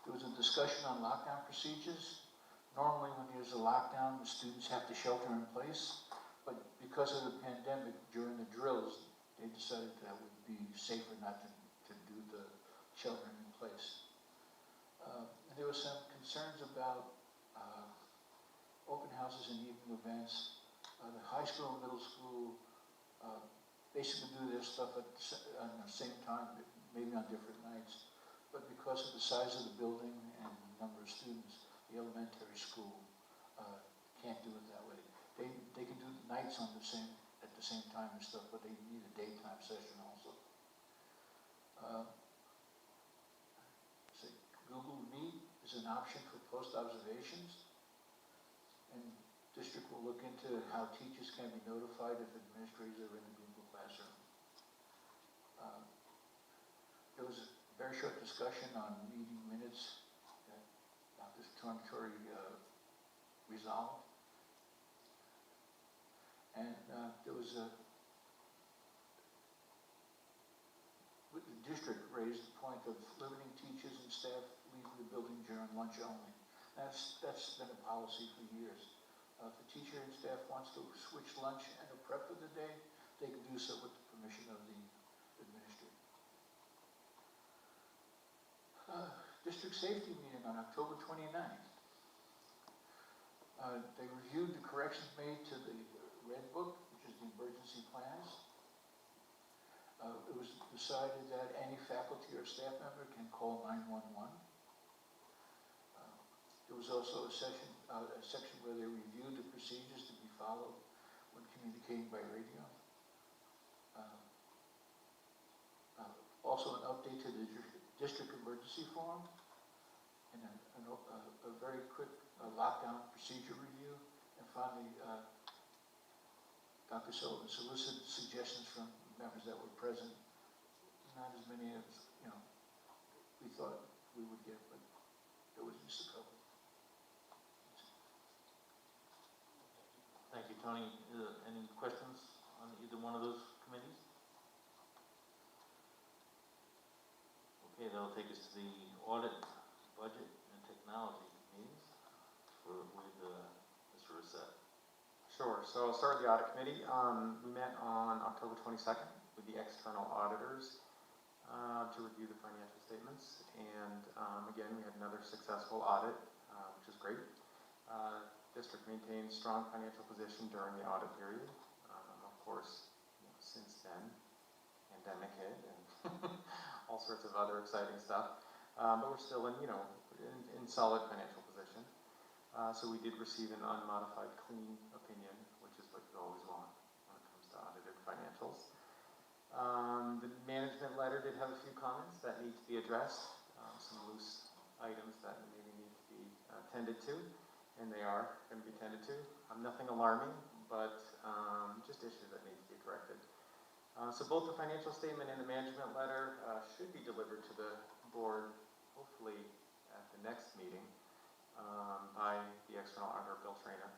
Speaker 9: There was a discussion on lockdown procedures. Normally when there's a lockdown, the students have to shelter in place. But because of the pandemic, during the drills, they decided that it would be safer not to do the sheltering in place. And there were some concerns about open houses and evening events. The high school and middle school basically do their stuff at the same time, maybe on different nights. But because of the size of the building and the number of students, the elementary school can't do it that way. They can do the nights at the same time and stuff, but they need a daytime session also. Google Meet is an option for post observations, and district will look into how teachers can be notified if administrators are in the Google Classroom. There was a very short discussion on meeting minutes that Dr. Torntori resolved. And there was the district raised the point of limiting teachers and staff leaving the building during lunch only. That's been a policy for years. If a teacher and staff wants to switch lunch and a prep for the day, they can do so with the permission of the administrator. District safety meeting on October 29th. They reviewed the corrections made to the Red Book, which is the emergency plans. It was decided that any faculty or staff member can call 911. There was also a section where they reviewed the procedures to be followed when communicating by radio. Also an update to the district emergency form, and a very quick lockdown procedure review, and finally, Dr. Sullivan solicited suggestions from members that were present. Not as many as, we thought we would get, but there was just a couple.
Speaker 1: Thank you, Tony. Any questions on either one of those committees? Okay, that'll take us to the Audit, Budget, and Technology meetings with Mr. Reset.
Speaker 8: Sure, so I'll start with the audit committee. We met on October 22nd with the external auditors to review the financial statements. And again, we had another successful audit, which is great. District maintained strong financial position during the audit period. Of course, since then, pandemic hit and all sorts of other exciting stuff. But we're still in solid financial position. So we did receive an unmodified clean opinion, which is what you always want when it comes to audited financials. The management letter did have a few comments that need to be addressed, some loose items that maybe need to be tended to, and they are going to be tended to. Nothing alarming, but just issues that need to be corrected. So both the financial statement and the management letter should be delivered to the board, hopefully at the next meeting, by the external auditor, Bill Trainer,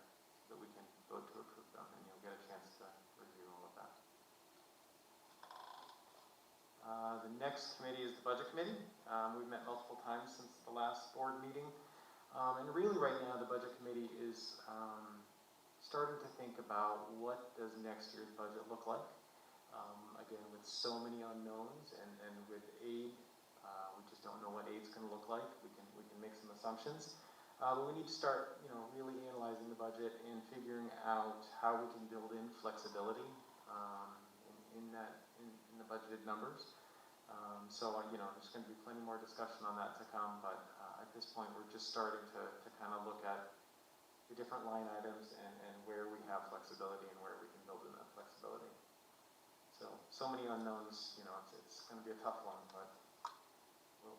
Speaker 8: so that we can vote to approve them, and you'll get a chance to review all of that. The next committee is the Budget Committee. We've met multiple times since the last board meeting, and really right now the Budget Committee is starting to think about what does next year's budget look like. Again, with so many unknowns and with aid, we just don't know what aid's going to look like. We can make some assumptions. But we need to start, really analyzing the budget and figuring out how we can build in flexibility in the budgeted numbers. So there's going to be plenty more discussion on that to come. But at this point, we're just starting to kind of look at the different line items and where we have flexibility and where we can build in that flexibility. So many unknowns. It's going to be a tough one, but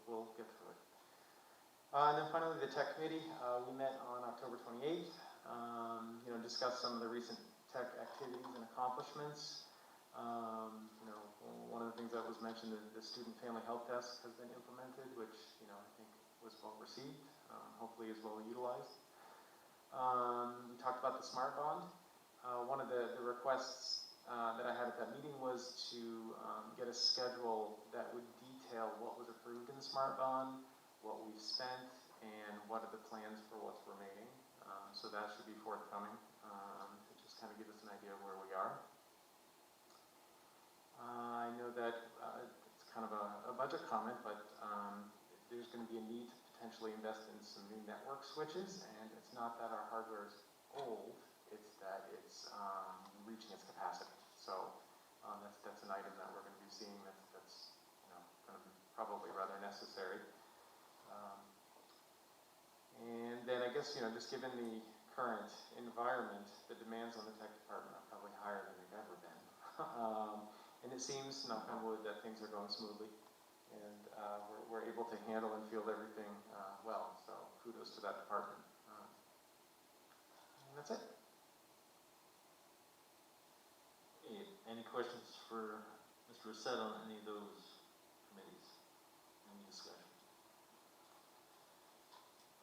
Speaker 8: we'll get through it. And then finally, the Tech Committee. We met on October 28th, discussed some of the recent tech activities and accomplishments. One of the things that was mentioned, the Student Family Help Desk has been implemented, which, I think was well received, hopefully is well utilized. We talked about the Smart Bond. One of the requests that I had at that meeting was to get a schedule that would detail what was approved in the Smart Bond, what we've spent, and what are the plans for what's remaining. So that should be forthcoming to just kind of give us an idea of where we are. I know that it's kind of a budget comment, but there's going to be a need to potentially invest in some new network switches, and it's not that our hardware is old, it's that it's reaching its capacity. So that's an item that we're going to be seeing that's going to be probably rather necessary. And then I guess, just given the current environment, the demands on the tech department are probably higher than they've ever been. And it seems, knock on wood, that things are going smoothly. And we're able to handle and field everything well. So kudos to that department. And that's it.
Speaker 1: Okay, any questions for Mr. Reset on any of those committees? Any discussion?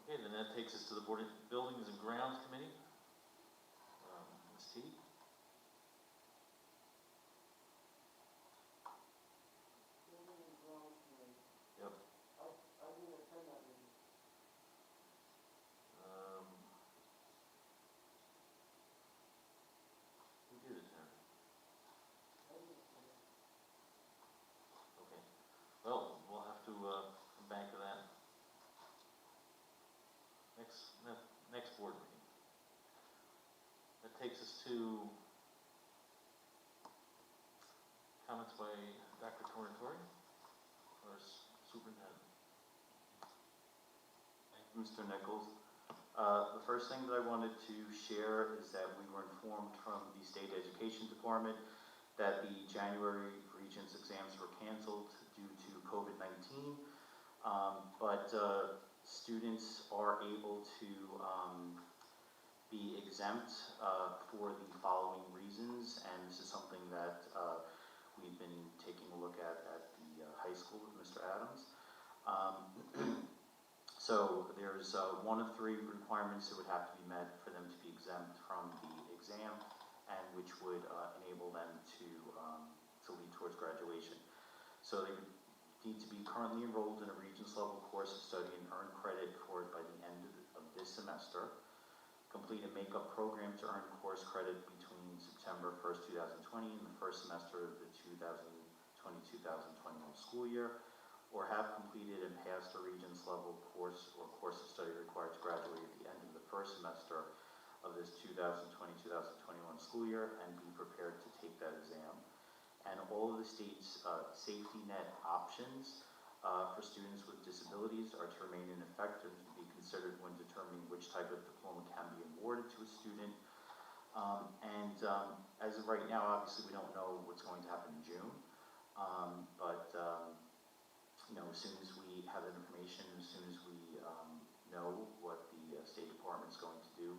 Speaker 1: Okay, then that takes us to the Buildings and Grounds Committee. Ms. T. Yep.
Speaker 10: I didn't attend that meeting.
Speaker 1: Who did attend? Okay. Well, we'll have to come back to that. Next board meeting. That takes us to comments by Dr. Tornatori, or Superintendent?
Speaker 7: Thank you, Mr. Nichols. The first thing that I wanted to share is that we were informed from the State Education Department that the January Regents exams were canceled due to COVID-19, but students are able to be exempt for the following reasons, and this is something that we've been taking a look at the high school with Mr. Adams. So there's one of three requirements that would have to be met for them to be exempt from the exam, and which would enable them to lead towards graduation. So they would need to be currently enrolled in a Regents level course of study and earn credit for it by the end of this semester. Complete a makeup program to earn course credit between September 1st, 2020 and the first semester of the 2020-2021 school year, or have completed and passed a Regents level course or course of study required to graduate at the end of the first semester of this 2020-2021 school year and be prepared to take that exam. And all of the state's safety net options for students with disabilities are to remain in effect and to be considered when determining which type of diploma can be awarded to a student. As of right now, obviously we don't know what's going to happen in June, but as soon as we have that information, as soon as we know what the State Department's going to do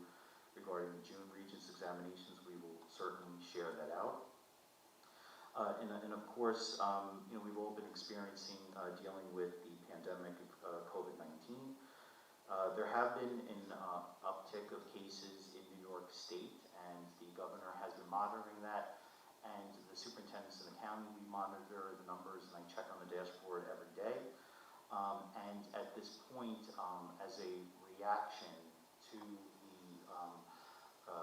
Speaker 7: regarding the June Regents examinations, we will certainly share that out. And of course, we've all been experiencing dealing with the pandemic of COVID-19. There have been an uptick of cases in New York State, and the governor has been monitoring that. And the superintendents in the county, we monitor the numbers, and I check on the dashboard every day. And at this point, as a reaction to the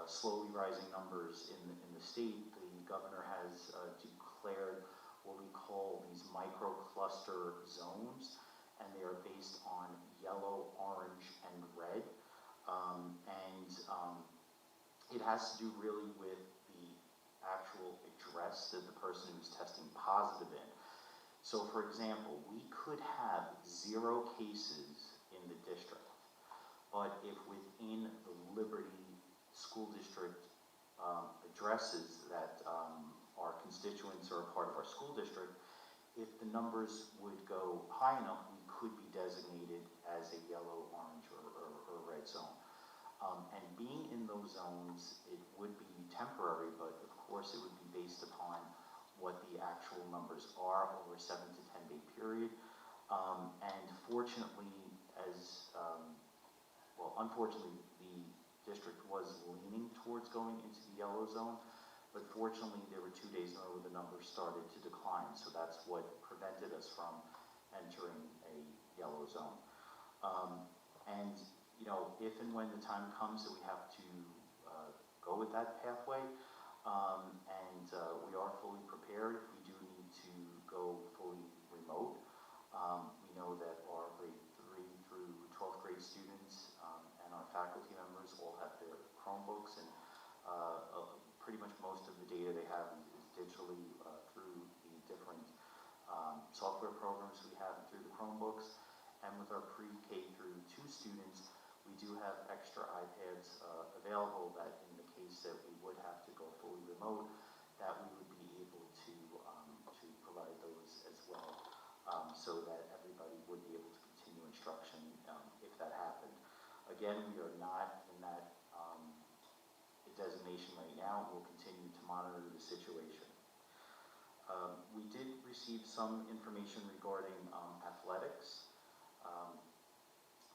Speaker 7: slowly rising numbers in the state, the governor has declared what we call these micro-cluster zones, and they are based on yellow, orange, and red. It has to do really with the actual address that the person who's testing positive in. So for example, we could have 0 cases in the district, but if within the Liberty School District addresses that our constituents are a part of our school district, if the numbers would go high enough, we could be designated as a yellow, orange, or red zone. And being in those zones, it would be temporary, but of course it would be based upon what the actual numbers are over a 7 to 10 day period. And fortunately, unfortunately, the district was leaning towards going into the yellow zone, but fortunately there were 2 days in a row the numbers started to decline, so that's what prevented us from entering a yellow zone. If and when the time comes that we have to go with that pathway, we are fully prepared if we do need to go fully remote. We know that our grade 3 through 12th grade students and our faculty members all have their Chromebooks, and pretty much most of the data they have is digitally through the different software programs we have through the Chromebooks. And with our pre-K through 2 students, we do have extra iPads available that in the case that we would have to go fully remote, that we would be able to provide those as well, so that everybody would be able to continue instruction if that happened. Again, we are not in that designation right now. We'll continue to monitor the situation. We did receive some information regarding athletics.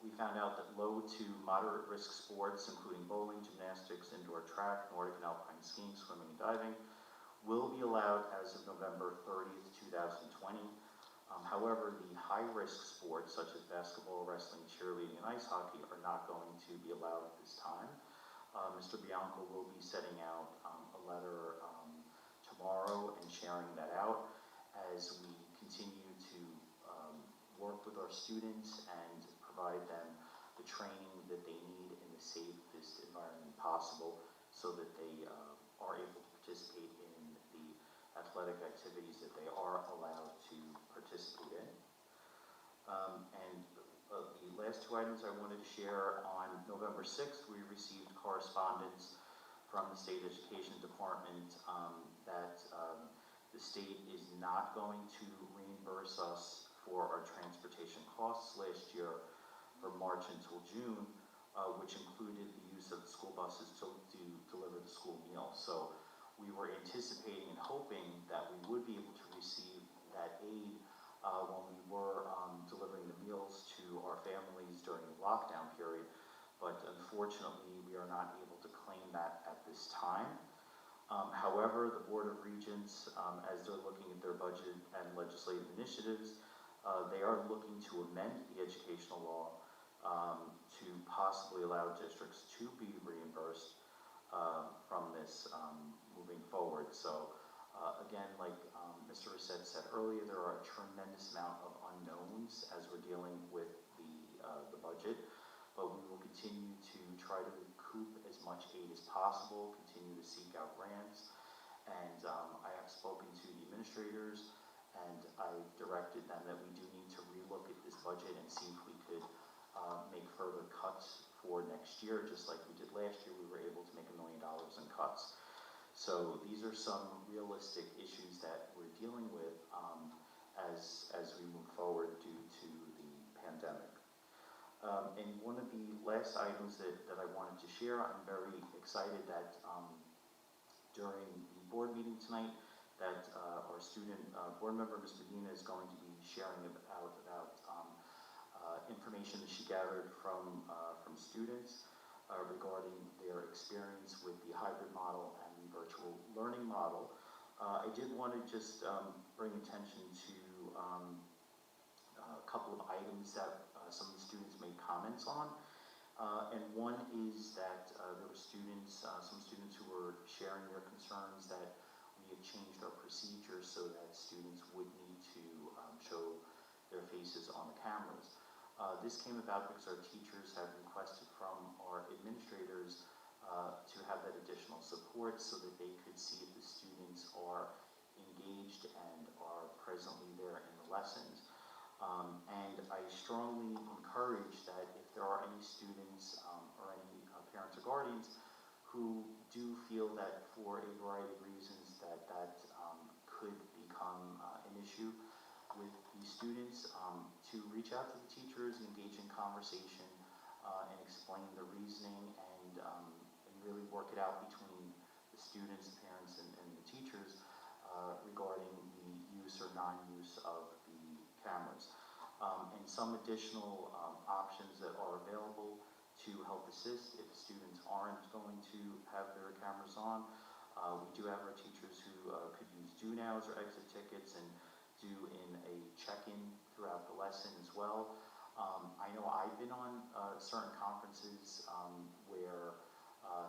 Speaker 7: We found out that low to moderate risk sports, including bowling, gymnastics, indoor track, Nordic and alpine skiing, swimming, and diving, will be allowed as of November 30th, 2020. However, the high-risk sports, such as basketball, wrestling, cheerleading, and ice hockey, are not going to be allowed at this time. Mr. Bianco will be setting out a letter tomorrow and sharing that out as we continue to work with our students and provide them the training that they need in the safest environment possible so that they are able to participate in the athletic activities that they are allowed to participate in. The last two items I wanted to share, on November 6th, we received correspondence from the State Education Department that the state is not going to reimburse us for our transportation costs last year from March until June, which included the use of the school buses to deliver the school meals. So we were anticipating and hoping that we would be able to receive that aid when we were delivering the meals to our families during the lockdown period, but unfortunately we are not able to claim that at this time. However, the Board of Regents, as they're looking at their budget and legislative initiatives, they are looking to amend the educational law to possibly allow districts to be reimbursed from this moving forward. So again, like Mr. Reset said earlier, there are a tremendous amount of unknowns as we're dealing with the budget, but we will continue to try to recoup as much aid as possible, continue to seek out grants, and I have spoken to the administrators, and I directed them that we do need to relook at this budget and see if we could make further cuts for next year, just like we did last year. We were able to make $1 million in cuts. So these are some realistic issues that we're dealing with as we move forward due to the pandemic. And one of the last items that I wanted to share, I'm very excited that during the board meeting tonight that our student board member, Ms. Medina, is going to be sharing about information that she gathered from students regarding their experience with the hybrid model and the virtual learning model. I did want to just bring attention to a couple of items that some of the students made comments on. And one is that there were some students who were sharing their concerns that we have changed our procedures so that students would need to show their faces on the cameras. This came about because our teachers have requested from our administrators to have that additional support so that they could see if the students are engaged and are presently there in the lessons. And I strongly encourage that if there are any students or any parents or guardians who do feel that for a variety of reasons that could become an issue with these students, to reach out to the teachers, engage in conversation, and explain the reasoning and really work it out between the students, the parents, and the teachers regarding the use or non-use of the cameras. And some additional options that are available to help assist if students aren't going to have their cameras on. We do have our teachers who could use do nows or exit tickets and do in a check-in throughout the lesson as well. I know I've been on certain conferences where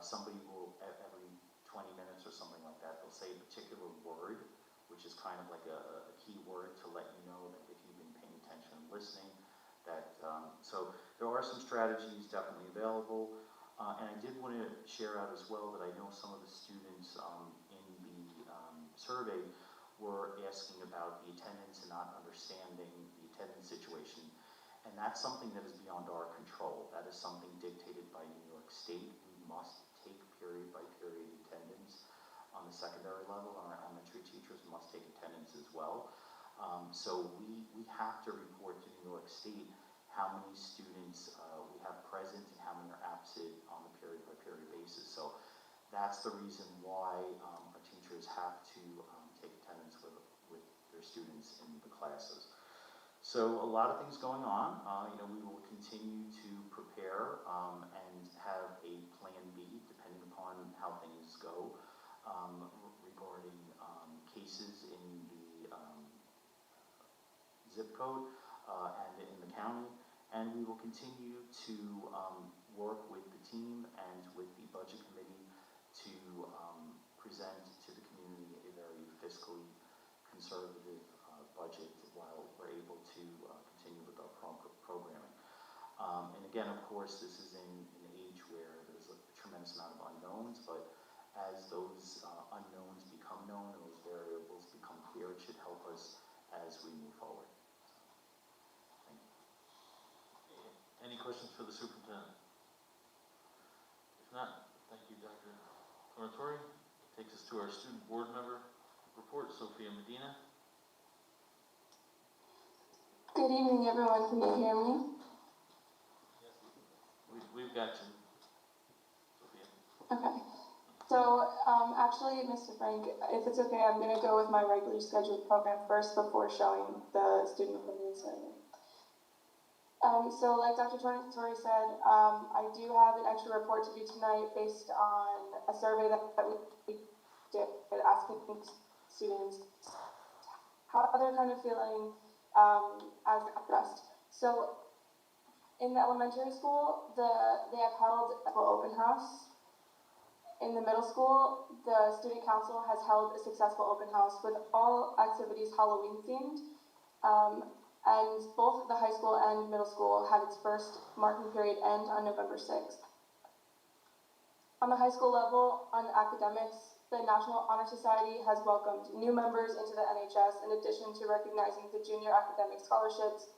Speaker 7: somebody will, every 20 minutes or something like that, they'll say a particular word, which is kind of like a key word to let you know that if you've been paying attention and listening, that, so there are some strategies definitely available. And I did want to share out as well that I know some of the students in the survey were asking about the attendance and not understanding the attendance situation. And that's something that is beyond our control. That is something dictated by New York State. We must take period by period attendance on the secondary level, and our elementary teachers must take attendance as well. So we have to report to New York State how many students we have present and how many are absent on the period by period basis. So that's the reason why our teachers have to take attendance with their students in the classes. So a lot of things going on. We will continue to prepare and have a plan B depending upon how things go regarding cases in the zip code and in the county. And we will continue to work with the team and with the budget committee to present to the community a very fiscally conservative budget while we're able to continue with our programming. And again, of course, this is in an age where there's a tremendous amount of unknowns, but as those unknowns become known and those variables become clear. It should help us as we move forward. Thank you.
Speaker 1: Any questions for the superintendent? If not, thank you, Dr. Tornatore. Takes us to our student board member report, Sophia Medina.
Speaker 11: Good evening, everyone. Can you hear me?
Speaker 1: We've got you, Sophia.
Speaker 11: Okay. So, actually, Mr. Frank, if it's okay, I'm going to go with my regularly scheduled program first before showing the student opinion survey. So like Dr. Tornatore said, I do have an extra report to do tonight based on a survey that we did asking students how they're kind of feeling as addressed. So in the elementary school, they have held an open house. In the middle school, the student council has held a successful open house with all activities Halloween themed. And both the high school and middle school had its first marking period end on November 6th. On the high school level, on academics, the National Honor Society has welcomed new members into the NHS in addition to recognizing the junior academic scholarships.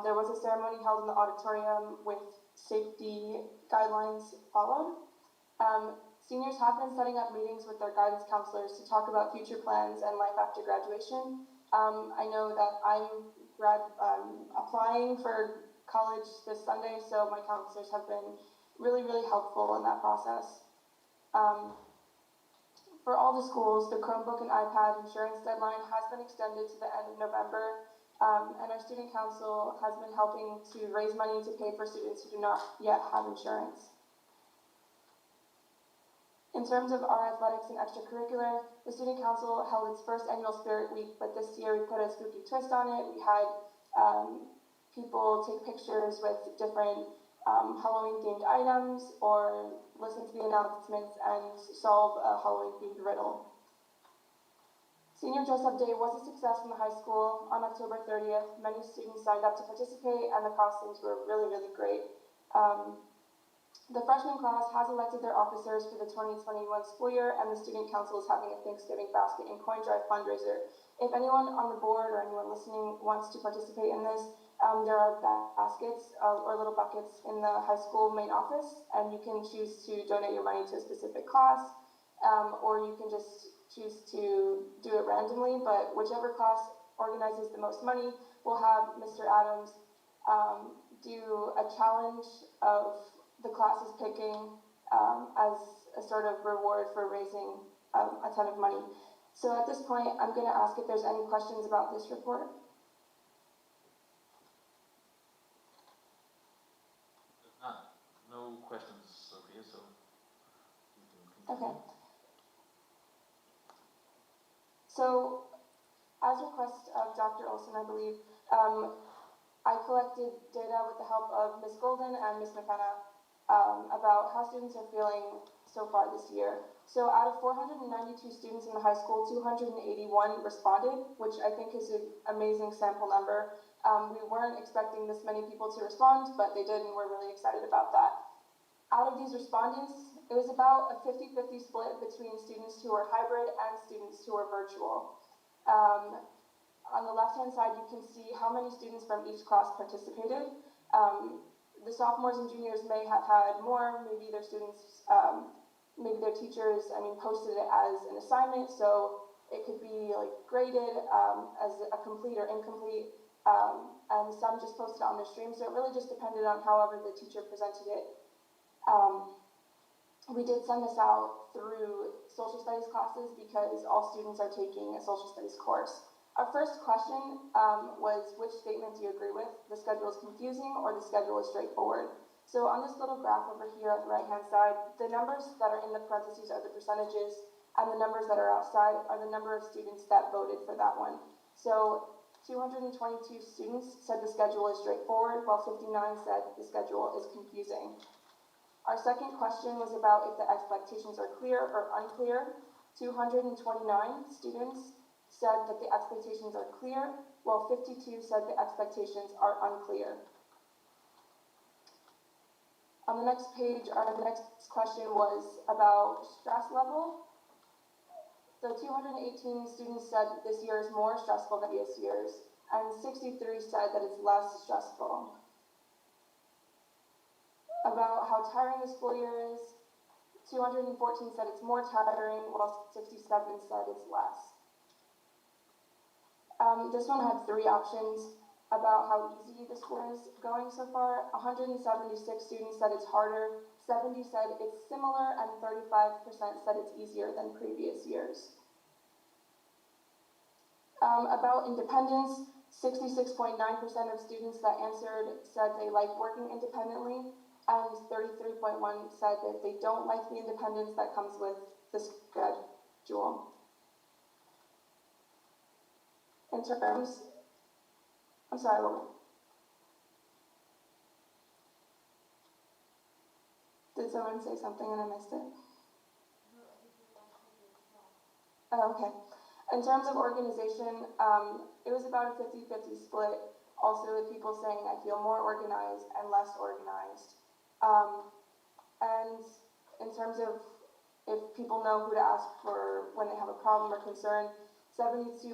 Speaker 11: There was a ceremony held in the auditorium with safety guidelines followed. Seniors have been setting up meetings with their guidance counselors to talk about future plans and life after graduation. I know that I'm applying for college this Sunday, so my counselors have been really, really helpful in that process. For all the schools, the Chromebook and iPad insurance deadline has been extended to the end of November, and our student council has been helping to raise money to pay for students who do not yet have insurance. In terms of our athletics and extracurricular, the student council held its first annual Spirit Week, but this year we put a spooky twist on it. We had people take pictures with different Halloween-themed items or listen to the announcements and solve a Halloween-themed riddle. Senior Dress-Up Day was a success in the high school. On October 30th, many students signed up to participate, and the costumes were really, really great. The freshman class has elected their officers for the 2021 school year, and the student council is having a Thanksgiving basket and coin drive fundraiser. If anyone on the board or anyone listening wants to participate in this, there are baskets or little buckets in the high school main office, and you can choose to donate your money to a specific class, or you can just choose to do it randomly, but whichever class organizes the most money will have Mr. Adams do a challenge of the class is picking as a sort of reward for raising a ton of money. So at this point, I'm going to ask if there's any questions about this report.
Speaker 1: No questions, Sophia, so you can continue.
Speaker 11: Okay. So, as request of Dr. Olson, I believe, I collected data with the help of Ms. Golden and Ms. McKenna about how students are feeling so far this year. So out of 492 students in the high school, 281 responded, which I think is an amazing sample number. We weren't expecting this many people to respond, but they did, and we're really excited about that. Out of these respondents, it was about a 50-50 split between students who are hybrid and students who are virtual. On the left-hand side, you can see how many students from each class participated. The sophomores and juniors may have had more, maybe their students, maybe their teachers, posted it as an assignment, so it could be like graded as a complete or incomplete, and some just posted it on their stream, so it really just depended on however the teacher presented it. We did send this out through social studies classes because all students are taking a social studies course. Our first question was, which statement do you agree with? The schedule is confusing or the schedule is straightforward? So on this little graph over here on the right-hand side, the numbers that are in the parentheses are the percentages, and the numbers that are outside are the number of students that voted for that one. So 222 students said the schedule is straightforward, while 59 said the schedule is confusing. Our second question was about if the expectations are clear or unclear. 229 students said that the expectations are clear, while 52 said the expectations are unclear. On the next page, our next question was about stress level. So 218 students said this year is more stressful than previous years, and 63 said that it's less stressful. About how tiring the school year is, 214 said it's more tiring, while 67 said it's less. This one had 3 options about how easy the school is going so far. 176 students said it's harder, 70 said it's similar, and 35% said it's easier than previous years. About independence, 66.9% of students that answered said they like working independently, and 33.1% said that they don't like the independence that comes with the schedule. In terms, I'm sorry, what? Did someone say something and I missed it? Oh, okay. In terms of organization, it was about a 50-50 split, also with people saying I feel more organized and less organized. And in terms of if people know who to ask for when they have a problem or concern, 72.6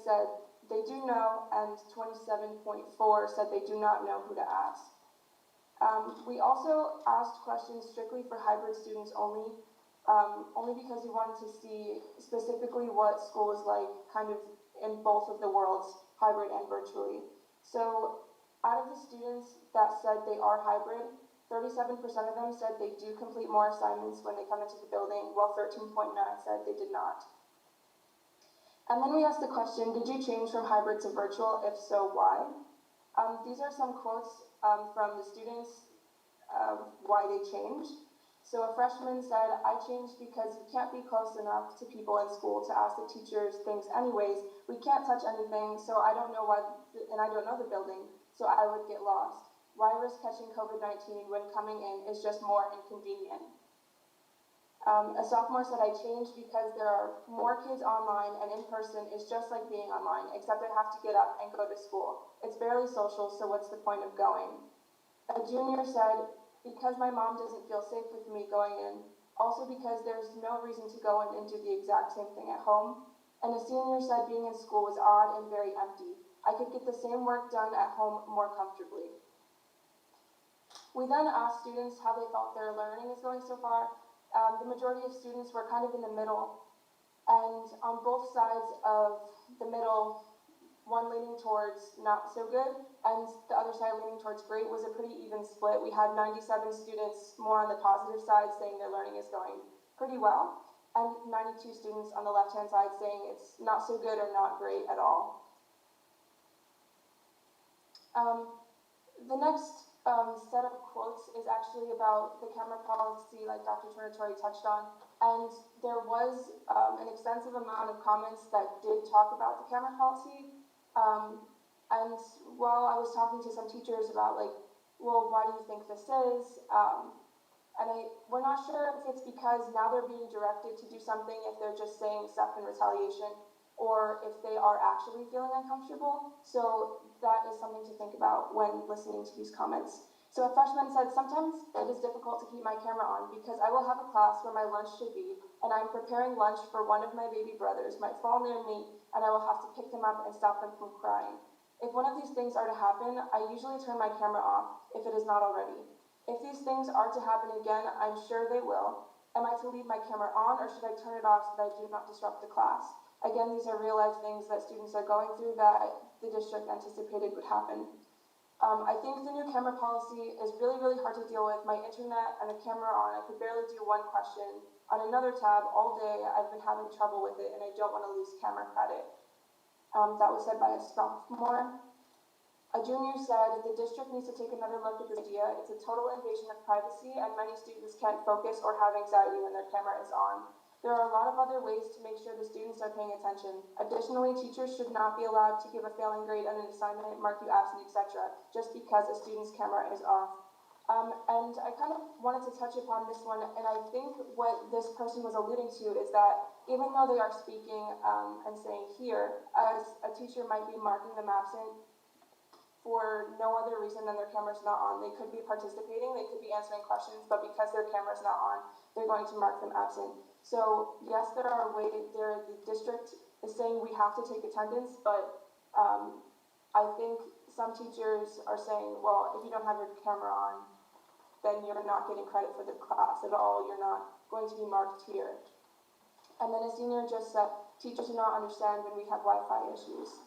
Speaker 11: said they do know, and 27.4 said they do not know who to ask. We also asked questions strictly for hybrid students only because we wanted to see specifically what school is like kind of in both of the worlds, hybrid and virtually. So out of the students that said they are hybrid, 37% of them said they do complete more assignments when they come into the building, while 13.9 said they did not. And then we asked the question, did you change from hybrid to virtual? If so, why? These are some quotes from the students why they changed. So a freshman said, I changed because you can't be close enough to people in school to ask the teachers things anyways. We can't touch anything, so I don't know why, and I don't know the building, so I would get lost. Why risk catching COVID-19 when coming in is just more inconvenient? A sophomore said, I changed because there are more kids online and in person is just like being online, except I have to get up and go to school. It's barely social, so what's the point of going? A junior said, because my mom doesn't feel safe with me going in, also because there's no reason to go in and do the exact same thing at home. And a senior said being in school was odd and very empty. I could get the same work done at home more comfortably. We then asked students how they felt their learning is going so far. The majority of students were kind of in the middle, and on both sides of the middle, one leaning towards not so good, and the other side leaning towards great was a pretty even split. We had 97 students more on the positive side saying their learning is going pretty well, and 92 students on the left-hand side saying it's not so good or not great at all. The next set of quotes is actually about the camera policy, like Dr. Turner touched on, and there was an extensive amount of comments that did talk about the camera policy. And while I was talking to some teachers about like, well, why do you think this is? We're not sure if it's because now they're being directed to do something, if they're just saying stuff in retaliation, or if they are actually feeling uncomfortable. So that is something to think about when listening to these comments. So a freshman said, sometimes it is difficult to keep my camera on because I will have a class where my lunch should be, and I'm preparing lunch for one of my baby brothers, might fall near me, and I will have to pick them up and stop them from crying. If one of these things are to happen, I usually turn my camera off, if it is not already. If these things are to happen again, I'm sure they will. Am I to leave my camera on, or should I turn it off so that I do not disrupt the class? Again, these are real-life things that students are going through that the district anticipated would happen. I think the new camera policy is really, really hard to deal with. My internet and the camera on, I could barely do one question. On another tab all day, I've been having trouble with it, and I don't want to lose camera credit. That was said by a sophomore. A junior said, the district needs to take another look at this idea. It's a total invasion of privacy, and many students can't focus or have anxiety when their camera is on. There are a lot of other ways to make sure the students are paying attention. Additionally, teachers should not be allowed to give a failing grade on an assignment, mark you absent, etc., just because a student's camera is off. And I kind of wanted to touch upon this one, and I think what this person was alluding to is that even though they are speaking and saying here, as a teacher might be marking them absent for no other reason than their camera's not on. They could be participating, they could be answering questions, but because their camera's not on, they're going to mark them absent. So yes, the district is saying we have to take attendance, but I think some teachers are saying, well, if you don't have your camera on, then you're not getting credit for the class at all, you're not going to be marked here. And then a senior just said, teachers do not understand when we have Wi-Fi issues.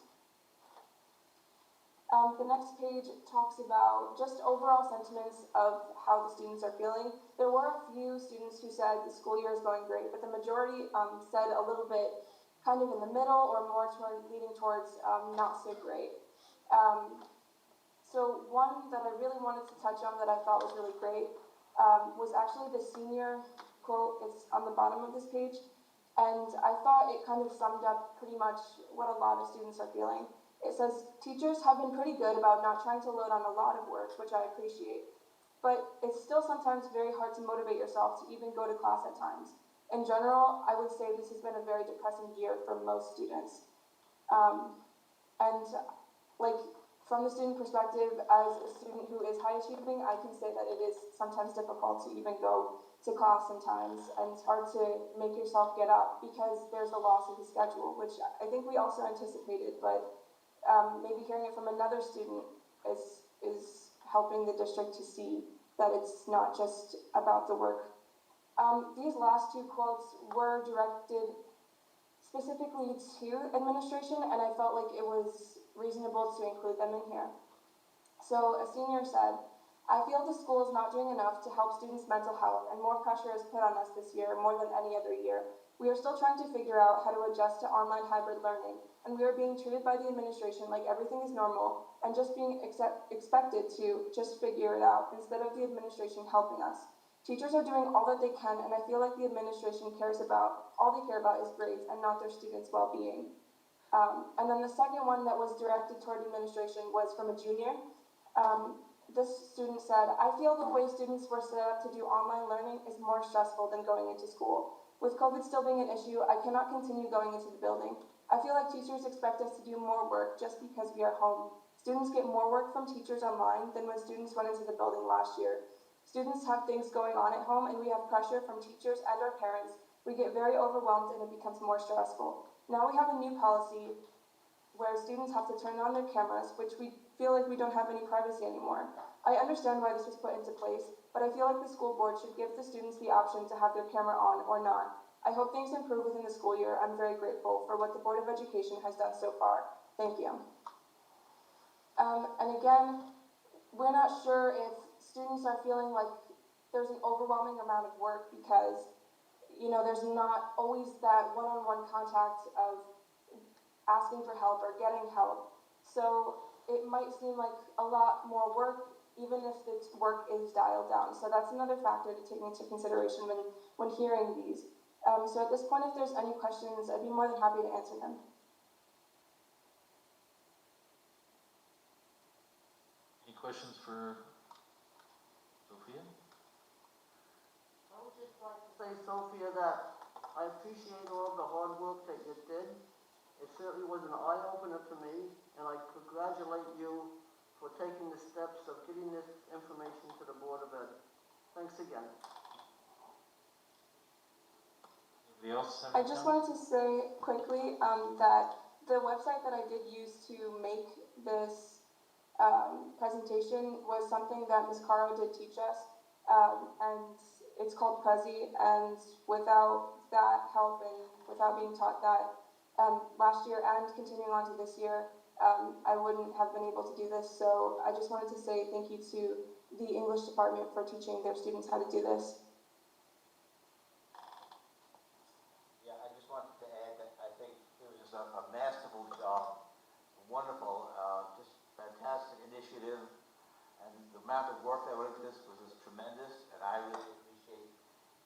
Speaker 11: The next page talks about just overall sentiments of how the students are feeling. There were a few students who said the school year is going great, but the majority said a little bit kind of in the middle or more leaning towards not so great. So one that I really wanted to touch on that I thought was really great was actually the senior quote. It's on the bottom of this page, and I thought it kind of summed up pretty much what a lot of students are feeling. It says, teachers have been pretty good about not trying to load on a lot of work, which I appreciate, but it's still sometimes very hard to motivate yourself to even go to class at times. In general, I would say this has been a very depressing year for most students. And like, from the student perspective, as a student who is high achieving, I can say that it is sometimes difficult to even go to class sometimes, and it's hard to make yourself get up because there's a loss of the schedule, which I think we also anticipated, but maybe hearing it from another student is helping the district to see that it's not just about the work. These last two quotes were directed specifically to administration, and I felt like it was reasonable to include them in here. So a senior said, I feel the school is not doing enough to help students' mental health, and more pressure is put on us this year more than any other year. We are still trying to figure out how to adjust to online hybrid learning, and we are being treated by the administration like everything is normal and just being expected to just figure it out instead of the administration helping us. Teachers are doing all that they can, and I feel like the administration all they care about is grades and not their students' well-being. And then the second one that was directed toward administration was from a junior. This student said, I feel the way students were set up to do online learning is more stressful than going into school. With COVID still being an issue, I cannot continue going into the building. I feel like teachers expect us to do more work just because we are home. Students get more work from teachers online than when students went into the building last year. Students have things going on at home, and we have pressure from teachers and our parents. We get very overwhelmed, and it becomes more stressful. Now we have a new policy where students have to turn on their cameras, which we feel like we don't have any privacy anymore. I understand why this was put into place, but I feel like the school board should give the students the option to have their camera on or not. I hope things improve within the school year. I'm very grateful for what the Board of Education has done so far. Thank you. And again, we're not sure if students are feeling like there's an overwhelming amount of work because, there's not always that one-on-one contact of asking for help or getting help. So it might seem like a lot more work, even if the work is dialed down. So that's another factor to take into consideration when hearing these. So at this point, if there's any questions, I'd be more than happy to answer them.
Speaker 1: Any questions for Sophia?
Speaker 10: I would just like to say, Sophia, that I appreciate all the hard work that you did. It certainly was an eye-opener for me, and I congratulate you for taking the steps of getting this information to the Board of Ed. Thanks again.
Speaker 1: Anybody else have
Speaker 11: I
Speaker 1: any
Speaker 11: just
Speaker 1: comments?
Speaker 11: wanted to say quickly that the website that I did use to make this presentation was something that Ms. Caro did teach us, and it's called Prezi, and without that help and without being taught that last year and continuing on to this year, I wouldn't have been able to do this. So I just wanted to say thank you to the English department for teaching their students how to do this.
Speaker 3: Yeah, I just wanted to add that I think it was just a masterful job, wonderful, just fantastic initiative, and the amount of work that went into this was just tremendous, and I really appreciate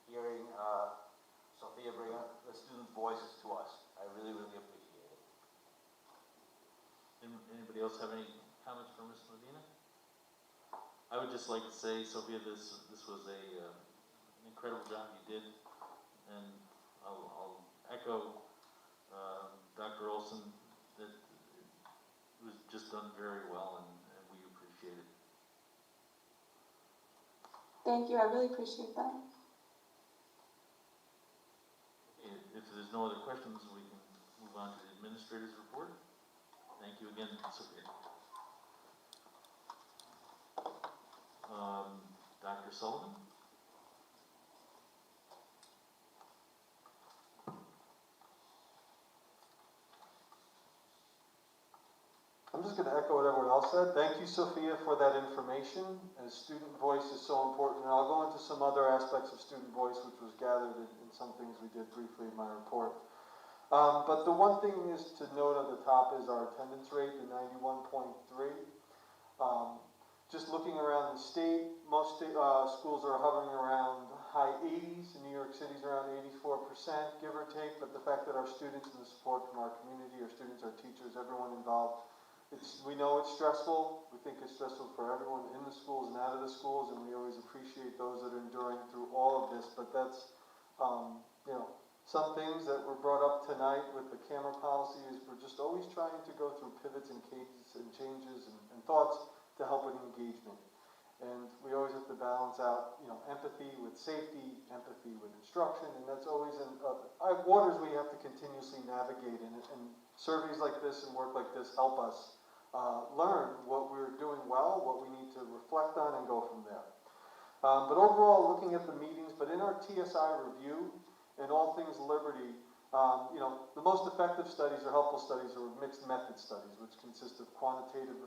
Speaker 3: hearing Sophia bring up the student voices to us. I really, really appreciate it.
Speaker 1: Anybody else have any comments for Ms. Medina? I would just like to say, Sophia, this was an incredible job you did, and I'll echo Dr. Olson that it was just done very well, and we
Speaker 11: Thank you, I really appreciate that.
Speaker 1: If there's no other questions, we can move on to the administrator's report. Thank you again, Sophia. Dr. Sullivan?
Speaker 12: I'm just going to echo what everyone else said. Thank you, Sophia, for that information. As student voice is so important, and I'll go into some other aspects of student voice, which was gathered in some things we did briefly in my report. But the one thing is to note on the top is our attendance rate, the 91.3. Just looking around the state, most schools are hovering around high 80s. In New York City's around 84%, give or take. But the fact that our students and the support from our community, our students, our teachers, everyone involved, we know it's stressful. We think it's stressful for everyone in the schools and out of the schools, and we always appreciate those that are enduring through all of this. But that's, some things that were brought up tonight with the camera policy is we're just always trying to go through pivots and cadence and changes and thoughts to help with engagement. And we always have to balance out, empathy with safety, empathy with instruction, and that's always waters we have to continuously navigate. And surveys like this and work like this help us learn what we're doing well, what we need to reflect on, and go from there. But overall, looking at the meetings, but in our TSI review, in all things liberty, the most effective studies or helpful studies are mixed method studies, which consist of quantitative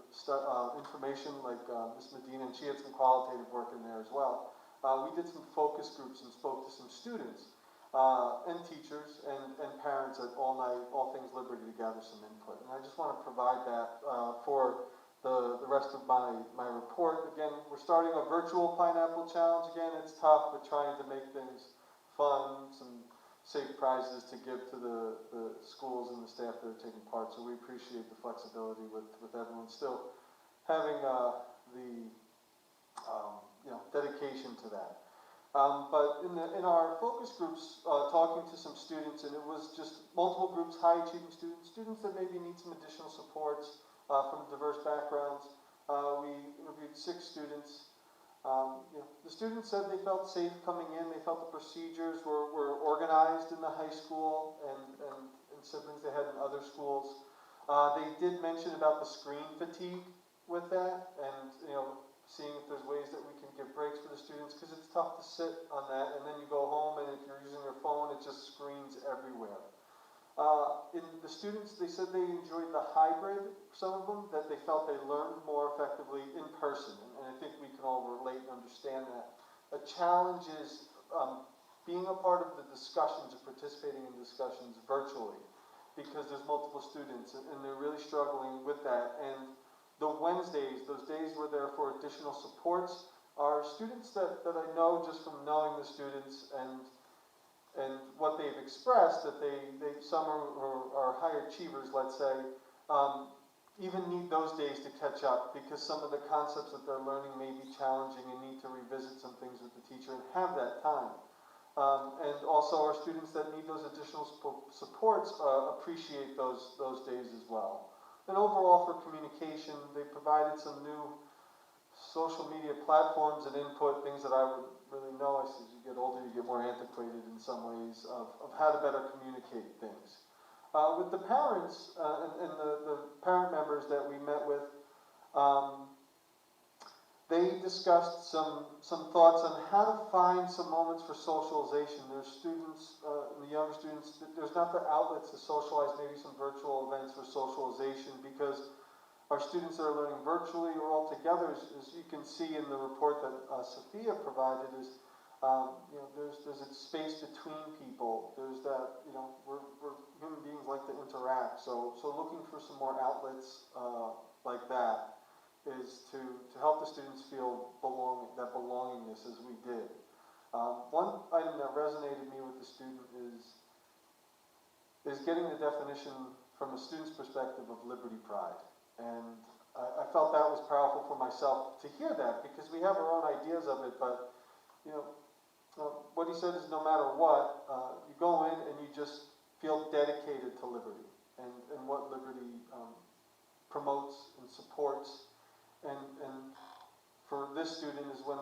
Speaker 12: information like Ms. Medina, and she had some qualitative work in there as well. We did some focus groups and spoke to some students and teachers and parents at all things liberty to gather some input. And I just want to provide that for the rest of my report. Again, we're starting a virtual pineapple challenge. Again, it's tough, but trying to make things fun, some safe prizes to give to the schools and the staff that are taking part. So we appreciate the flexibility with everyone still having the dedication to that. But in our focus groups, talking to some students, and it was just multiple groups, high achieving students that maybe need some additional supports from diverse backgrounds. We interviewed 6 students. The students said they felt safe coming in. They felt the procedures were organized in the high school and siblings they had in other schools. They did mention about the screen fatigue with that, and seeing if there's ways that we can give breaks for the students, because it's tough to sit on that, and then you go home, and if you're using your phone, it just screens everywhere. In the students, they said they enjoyed the hybrid, some of them, that they felt they learned more effectively in person, and I think we can all relate and understand that. A challenge is being a part of the discussions or participating in discussions virtually, because there's multiple students, and they're really struggling with that. And the Wednesdays, those days where they're for additional supports, are students that I know just from knowing the students and what they've expressed, that some are high achievers, let's say, even need those days to catch up, because some of the concepts that they're learning may be challenging and need to revisit some things with the teacher and have that time. And also our students that need those additional supports appreciate those days as well. And overall for communication, they provided some new social media platforms and input, things that I would really know. As you get older, you get more antiquated in some ways of how to better communicate things. With the parents and the parent members that we met with, they discussed some thoughts on how to find some moments for socialization. There's students, the younger students, there's not the outlets to socialize, maybe some virtual events for socialization, because our students that are learning virtually or all together, as you can see in the report that Sophia provided, is there's a space between people. There's that, we're human beings like to interact. So looking for some more outlets like that is to help the students feel that belongingness as we did. One item that resonated me with the student is getting the definition from a student's perspective of liberty pride. And I felt that was powerful for myself to hear that, because we have our own ideas of it, but what he said is no matter what, you go in and you just feel dedicated to liberty and what liberty promotes and supports. And for this student is when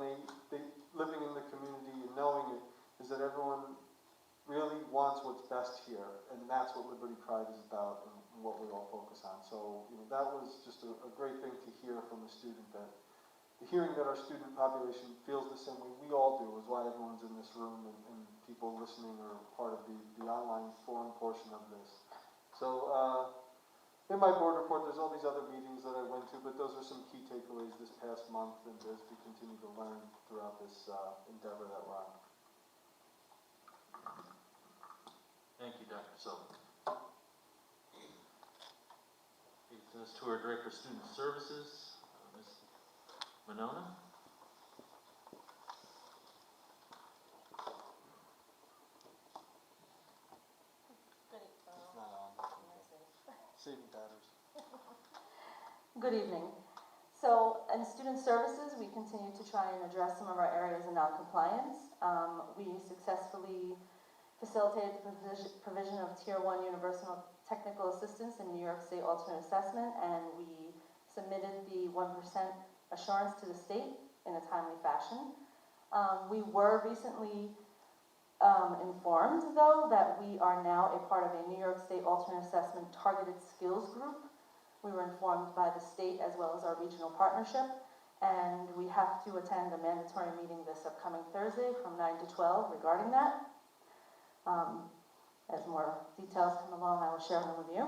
Speaker 12: they living in the community and knowing it, is that everyone really wants what's best here, and that's what Liberty Pride is about and what we all focus on. So, that was just a great thing to hear from a student, that hearing that our student population feels the same way we all do is why everyone's in this room, and people listening are part of the online forum portion of this. So, in my board report, there's all these other meetings that I went to, but those are some key takeaways this past month, and as we continue to learn throughout this endeavor that we're on.
Speaker 1: Thank you, Dr. Sullivan. Takes us to our Director of Student Services, Ms. Monona.
Speaker 12: Saving batters.
Speaker 2: Good evening. So, in student services, we continue to try and address some of our areas of non-compliance. We successfully facilitated the provision of Tier 1 Universal Technical Assistance in New York State Alternate Assessment, and we submitted the 1% assurance to the state in a timely fashion. We were recently informed, though, that we are now a part of a New York State Alternate Assessment Targeted Skills Group. We were informed by the state as well as our regional partnership, and we have to attend a mandatory meeting this upcoming Thursday from 9 to 12 regarding that. As more details come along, I will share them with you.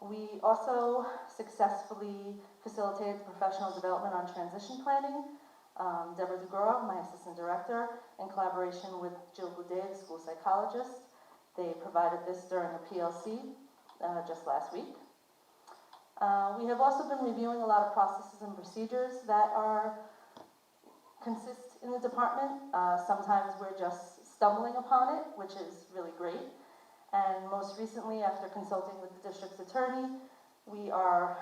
Speaker 2: We also successfully facilitated professional development on transition planning. Deborah DeGroa, my assistant director, in collaboration with Jill Boudet, the school psychologist. They provided this during a PLC just last week. We have also been reviewing a lot of processes and procedures that consist in the department. Sometimes we're just stumbling upon it, which is really great. And most recently, after consulting with the district's attorney, we are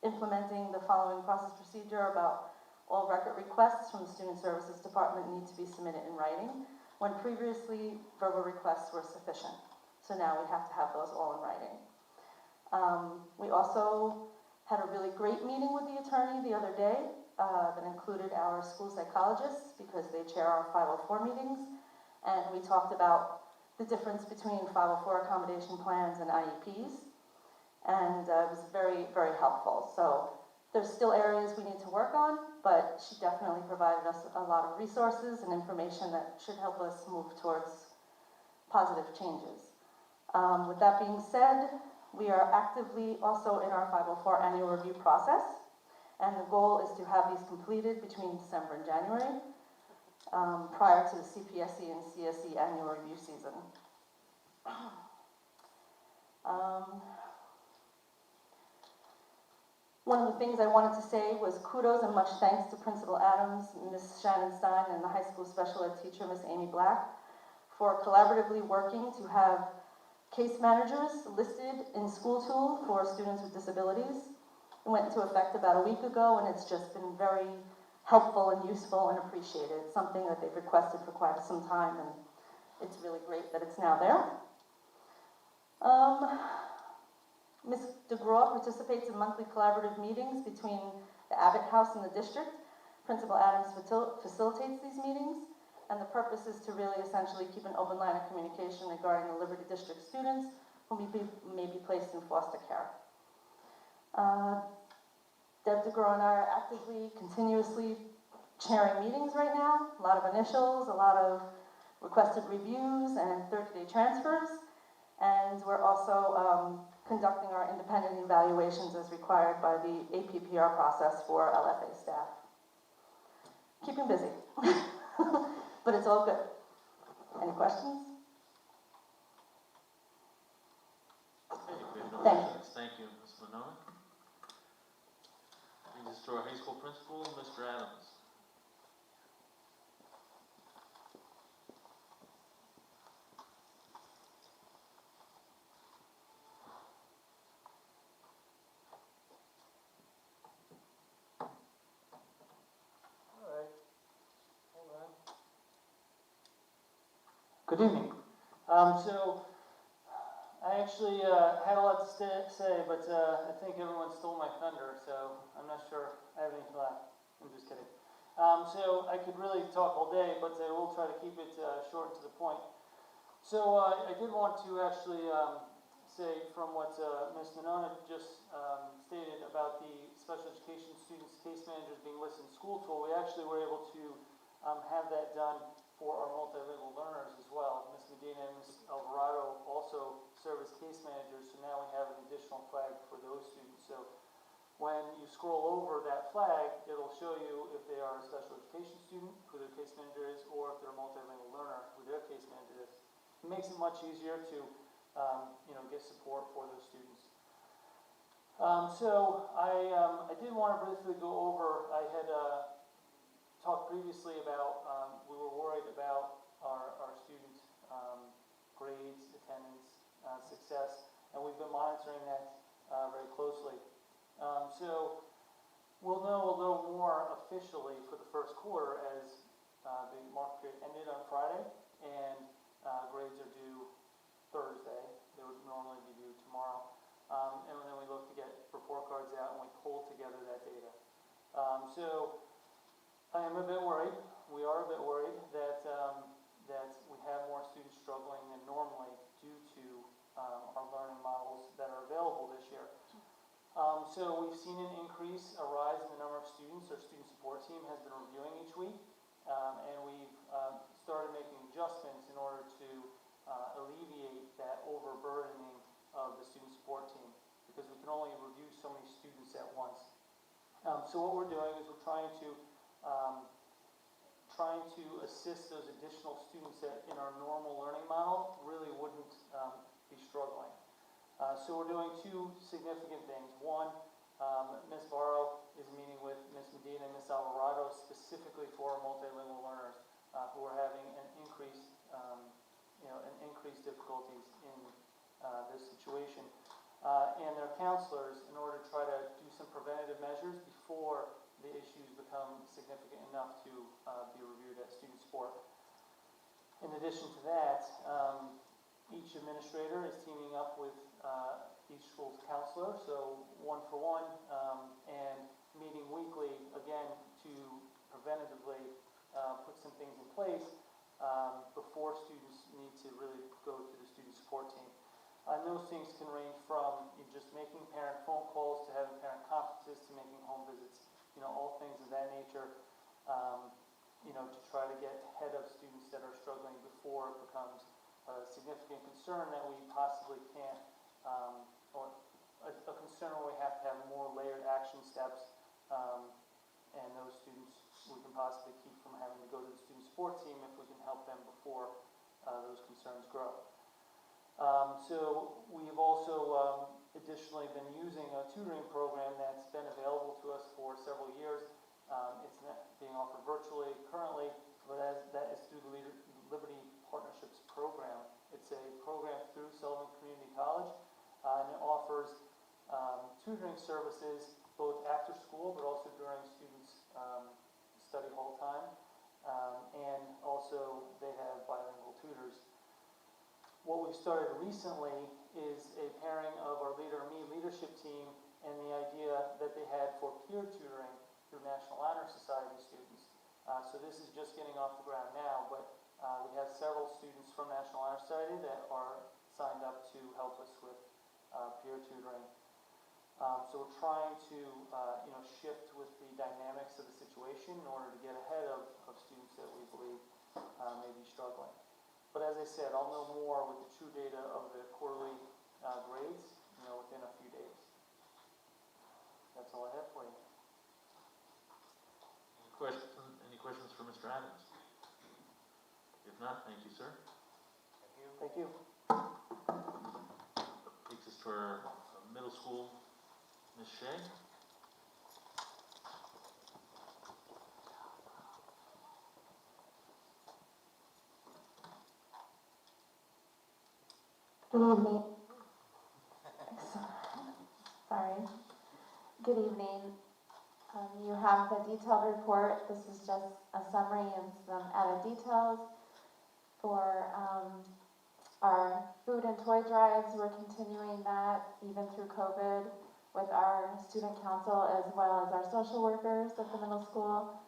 Speaker 2: implementing the following process procedure about all record requests from the Student Services Department need to be submitted in writing, when previously verbal requests were sufficient. So now we have to have those all in writing. We also had a really great meeting with the attorney the other day that included our school psychologists, because they chair our 504 meetings, and we talked about the difference between 504 accommodation plans and IEPs, and it was very, very helpful. So there's still areas we need to work on, but she definitely provided us a lot of resources and information that should help us move towards positive changes. With that being said, we are actively also in our 504 annual review process, and the goal is to have these completed between December and January, prior to the CPSE and CSE annual review season. One of the things I wanted to say was kudos and much thanks to Principal Adams, Ms. Shannon Stein, and the high school special ed teacher, Ms. Amy Black, for collaboratively working to have case managers listed in school tool for students with disabilities. It went into effect about a week ago, and it's just been very helpful and useful and appreciated. It's something that they've requested for quite some time, and it's really great that it's now there. Ms. DeGraw participates in monthly collaborative meetings between the Abbott House and the district. Principal Adams facilitates these meetings, and the purpose is to really essentially keep an open line of communication regarding the Liberty District students who may be placed in foster care. Deb DeGraw and I are actively, continuously chairing meetings right now. A lot of initials, a lot of requested reviews, and 30-day transfers. And we're also conducting our independent evaluations as required by the APPR process for LFA staff. Keeping busy, but it's all good. Any questions?
Speaker 1: Okay, we have no
Speaker 2: Thank you.
Speaker 1: questions. Thank you, Ms. Monona. Brings us to our high school principal, Mr. Adams.
Speaker 13: Good evening. So I actually had a lot to say, but I think everyone stole my thunder, so I'm not sure I have any left. I'm just kidding. So I could really talk all day, but I will try to keep it short and to the point. So I did want to actually say from what Ms. Minona just stated about the special education students case managers being listed in school tool, we actually were able to have that done for our multilingual learners as well. Ms. Medina and Ms. Alvarado also serve as case managers, so now we have an additional flag for those students. So when you scroll over that flag, it'll show you if they are a special education student, who their case manager is, or if they're a multilingual learner, who their case manager is. It makes it much easier to get support for those students. So I did want to briefly go over, I had talked previously about, we were worried about our student grades, attendance, success, and we've been monitoring that very closely. So we'll know a little more officially for the first quarter as the mark period ended on Friday, and grades are due Thursday. They would normally be due tomorrow. And then we look to get report cards out and we pull together that data. So I am a bit worried, we are a bit worried that we have more students struggling than normally due to our learning models that are available this year. So we've seen an increase, a rise in the number of students. Our student support team has been reviewing each week, and we've started making adjustments in order to alleviate that overburdening of the student support team, because we can only review so many students at once. So what we're doing is we're trying to assist those additional students that in our normal learning model really wouldn't be struggling. So we're doing two significant things. One, Ms. Varro is meeting with Ms. Medina and Ms. Alvarado specifically for our multilingual learners who are having an increased difficulties in this situation. And their counselors in order to try to do some preventative measures before the issues become significant enough to be reviewed at student support. In addition to that, each administrator is teaming up with each school's counselor, so one-for-one, and meeting weekly, again, to preventatively put some things in place before students need to really go to the student support team. And those things can range from just making parent phone calls to having parent conferences to making home visits, all things of that nature, to try to get ahead of students that are struggling before it becomes a significant concern that we possibly can't, or a concern where we have to have more layered action steps, and those students we can possibly keep from having to go to the student support team if we can help them before those concerns grow. So we've also additionally been using a tutoring program that's been available to us for several years. It's not being offered virtually currently, but that is through the Liberty Partnerships program. It's a program through Sullivan Community College, and it offers tutoring services both after school, but also during students' study hall time, and also they have bilingual tutors. What we've started recently is a pairing of our Leader Me leadership team and the idea that they had for peer tutoring through National Honor Society students. So this is just getting off the ground now, but we have several students from National Honor Society that are signed up to help us with peer tutoring. So we're trying to shift with the dynamics of the situation in order to get ahead of students that we believe may be struggling. But as I said, I'll know more with the true data of the quarterly grades within a few days. That's all I have for you.
Speaker 1: Any questions for Mr. Adams? If not, thank you, sir.
Speaker 13: Thank you.
Speaker 1: Takes us to our middle school, Ms. Shea.
Speaker 2: Good evening. Sorry. Good evening. You have the detailed report. This is just a summary and some added details for our food and toy drives. We're continuing that even through COVID with our student council as well as our social workers at the middle school.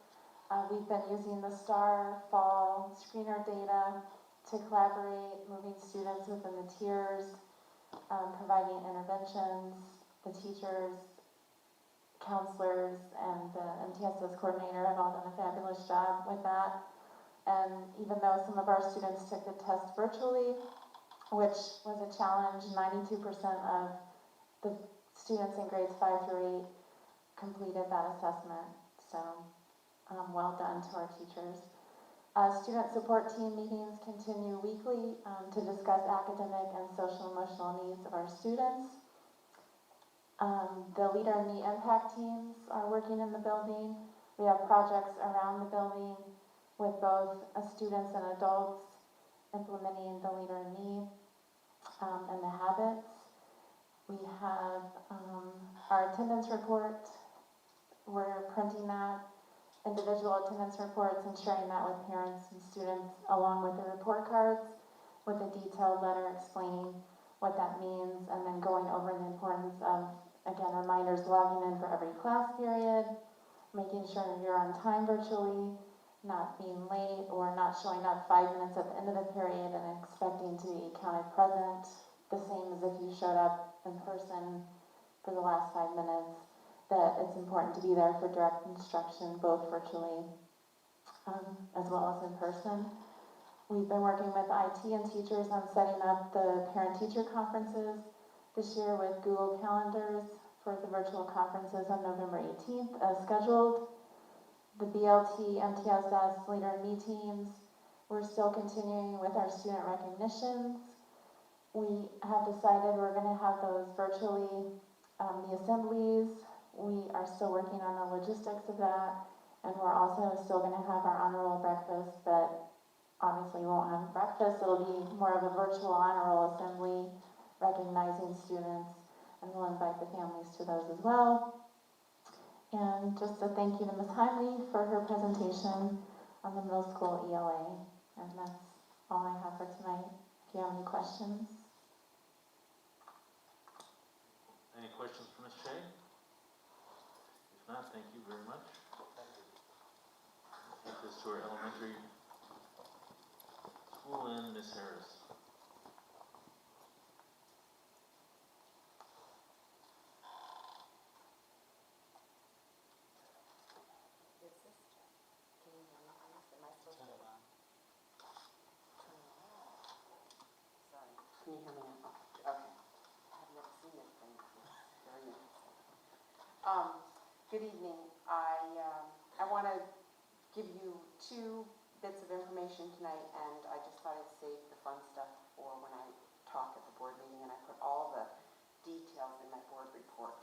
Speaker 2: We've been using the STAR fall screener data to collaborate, moving students within the tiers, providing interventions. The teachers, counselors, and the MTSS coordinator have all done a fabulous job with that. And even though some of our students took the test virtually, which was a challenge, 92% of the students in grades 5 through 8 completed that assessment. So well done to our teachers. Student support team meetings continue weekly to discuss academic and social emotional needs of our students. The Leader in Me impact teams are working in the building. We have projects around the building with both students and adults implementing the Leader in Me and the habits. We have our attendance report. We're printing that, individual attendance reports, and sharing that with parents and students along with the report cards with a detailed letter explaining what that means, and then going over the importance of, again, reminders logging in for every class period, making sure you're on time virtually, not being late or not showing up 5 minutes at the end of the period and expecting to be counted present, the same as if you showed up in person for the last 5 minutes, that it's important to be there for direct instruction, both virtually as well as in person. We've been working with IT and teachers on setting up the parent-teacher conferences this year with Google Calendars for the virtual conferences on November 18th as scheduled. The BLT, MTSS, Leader in Me teams, we're still continuing with our student recognitions. We have decided we're going to have those virtually, the assemblies. We are still working on the logistics of that, and we're also still going to have our honor roll breakfast, but obviously we won't have breakfast. It'll be more of a virtual honor roll assembly, recognizing students, and we'll invite the families to those as well. And just a thank you to Ms. Heinley for her presentation on the middle school ELA. And that's all I have for tonight. If you have any questions.
Speaker 1: Any questions for Ms. Shea? If not, thank you very much. Take this to our elementary school and Ms. Harris.
Speaker 14: Can you hear me now? Okay. I've never seen this thing before. Very interesting. Good evening. I want to give you 2 bits of information tonight, and I just thought I'd save the fun stuff for when I talk at the board meeting, and I put all the details in my board report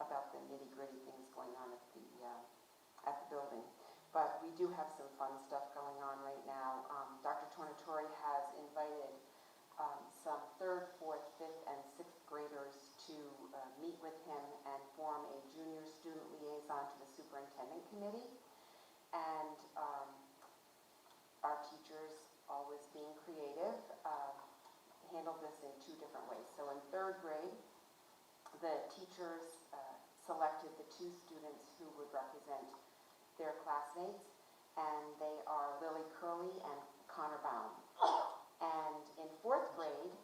Speaker 14: about the nitty-gritty things going on at the building. But we do have some fun stuff going on right now. Dr. Tornatore has invited some 3rd, 4th, 5th, and 6th graders to meet with him and form a junior student liaison to the Superintendent Committee. And our teachers, always being creative, handled this in 2 different ways. So in 3rd grade, the teachers selected the 2 students who would represent their classmates, and they are Lily Curley and Connor Baum. And in 4th grade,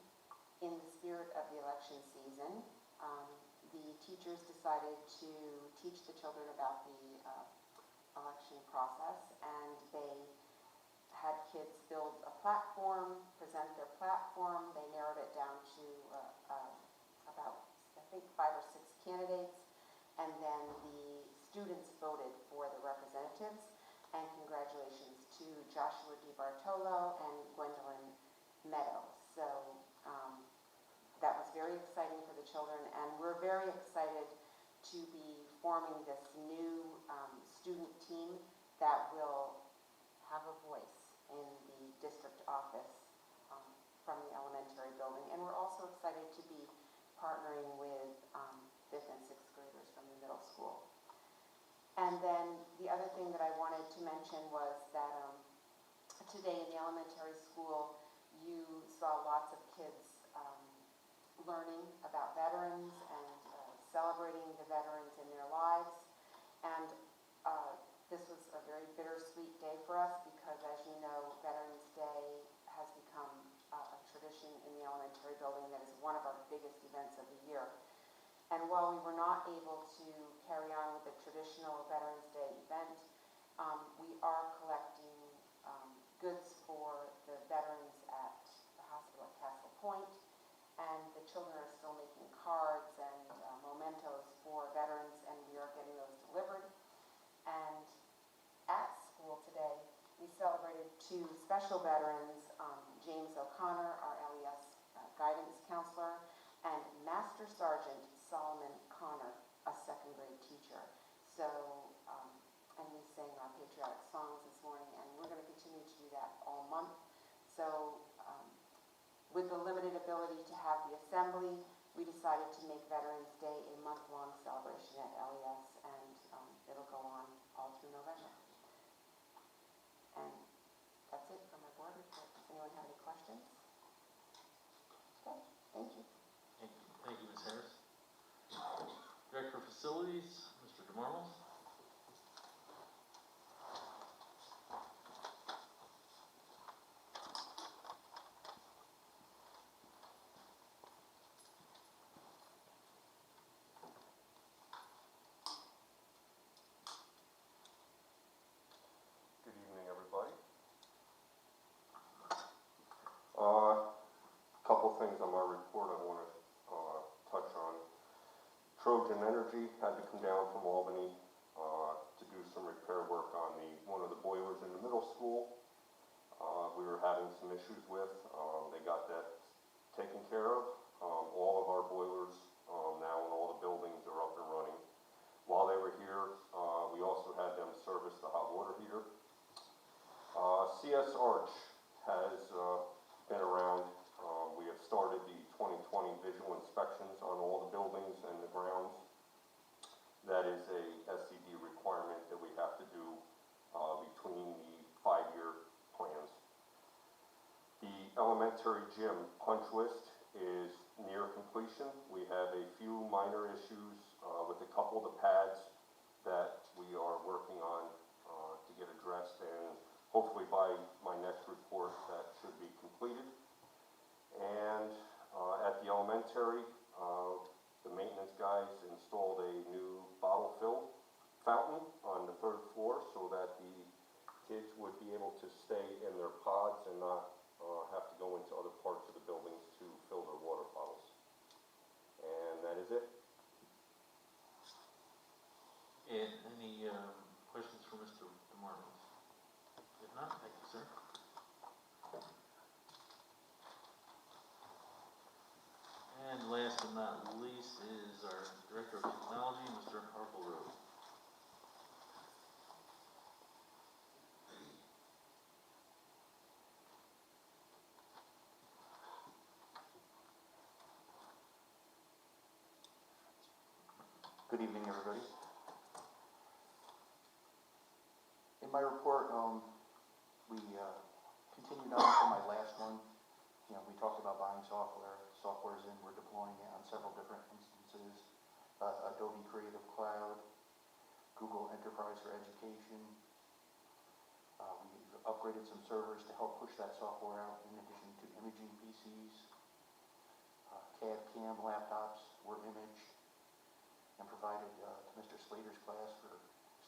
Speaker 14: in the spirit of the election season, the teachers decided to teach the children about the election process, and they had kids build a platform, present their platform. They narrowed it down to about, I think, 5 or 6 candidates, and then the students voted for the representatives. And congratulations to Joshua DiBartolo and Gwendolyn Meadows. So that was very exciting for the children, and we're very excited to be forming this new student team that will have a voice in the district office from the elementary building. And we're also excited to be partnering with 5th and 6th graders from the middle school. And then the other thing that I wanted to mention was that today in the elementary school, you saw lots of kids learning about veterans and celebrating the veterans in their lives. And This was a very bittersweet day for us because, as you know, Veterans Day has become a tradition in the elementary building that is one of our biggest events of the year. And while we were not able to carry on with the traditional Veterans Day event, we are collecting goods for the veterans at the hospital at Castle Point, and the children are still making cards and mementos for veterans, and we are getting those delivered. And at school today, we celebrated 2 special veterans, James O'Connor, our LES guidance counselor, and Master Sergeant Solomon Connor, a second grade teacher. So, and we sang our patriotic songs this morning, and we're going to continue to do that all month. So, with the limited ability to have the assembly, we decided to make Veterans Day a month-long celebration at LES, and it'll go on all through November. And that's it for my board report. Does anyone have any questions? Okay, thank you.
Speaker 1: Thank you, Ms. Harris. Director of Facilities, Mr. DeMarmos.
Speaker 15: Good evening, everybody. Couple things on my report I want to touch on. Trojan Energy had to come down from Albany to do some repair work on one of the boilers in the middle school. We were having some issues with. They got that taken care of. All of our boilers now in all the buildings are up and running. While they were here, we also had them service the hot water heater. CS Arch has been around. We have started the 2020 visual inspections on all the buildings and the grounds. That is a SCD requirement that we have to do between the 5-year plans. The elementary gym punch list is near completion. We have a few minor issues with a couple of the pads that we are working on to get addressed, and hopefully by my next report that should be completed. And at the elementary, the maintenance guys installed a new bottle fill fountain on the 3rd floor so that the kids would be able to stay in their pods and not have to go into other parts of the buildings to fill their water bottles. And that is it.
Speaker 1: And any questions for Mr. DeMarmos? If not, thank you, sir. And last but not least is our Director of Technology, Mr. Harpleroad.
Speaker 16: Good evening, everybody. In my report, we continued on from my last one. You know, we talked about buying software. Software's in, we're deploying it on several different instances. Adobe Creative Cloud, Google Enterprise for Education. We've upgraded some servers to help push that software out in addition to imaging PCs. CAD/CAM laptops were imaged and provided to Mr. Slater's class for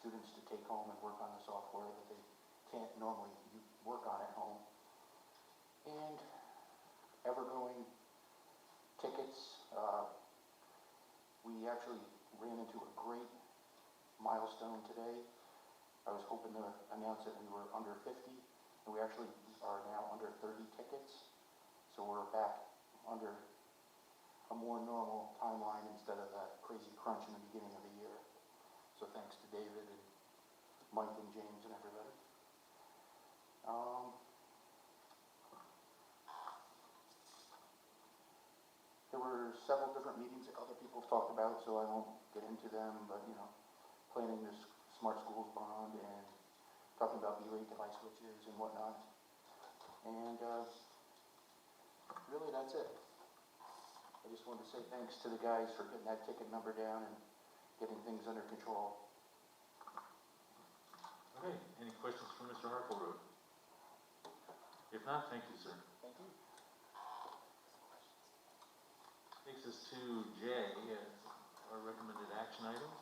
Speaker 16: students to take home and work on the software that they can't normally work on at home. And ever-growing tickets. We actually ran into a great milestone today. I was hoping to announce that we were under 50, and we actually are now under 30 tickets. So we're back under a more normal timeline instead of that crazy crunch in the beginning of the year. So thanks to David and Mike and James and everybody. There were several different meetings that other people have talked about, so I won't get into them, but, you know, planning this Smart Schools bond and talking about B-rate device switches and whatnot. And really, that's it. I just wanted to say thanks to the guys for getting that ticket number down and getting things under control.
Speaker 1: Okay, any questions for Mr. Harkleroad? If not, thank you, sir.
Speaker 16: Thank you.
Speaker 1: Takes us to J, our recommended action items.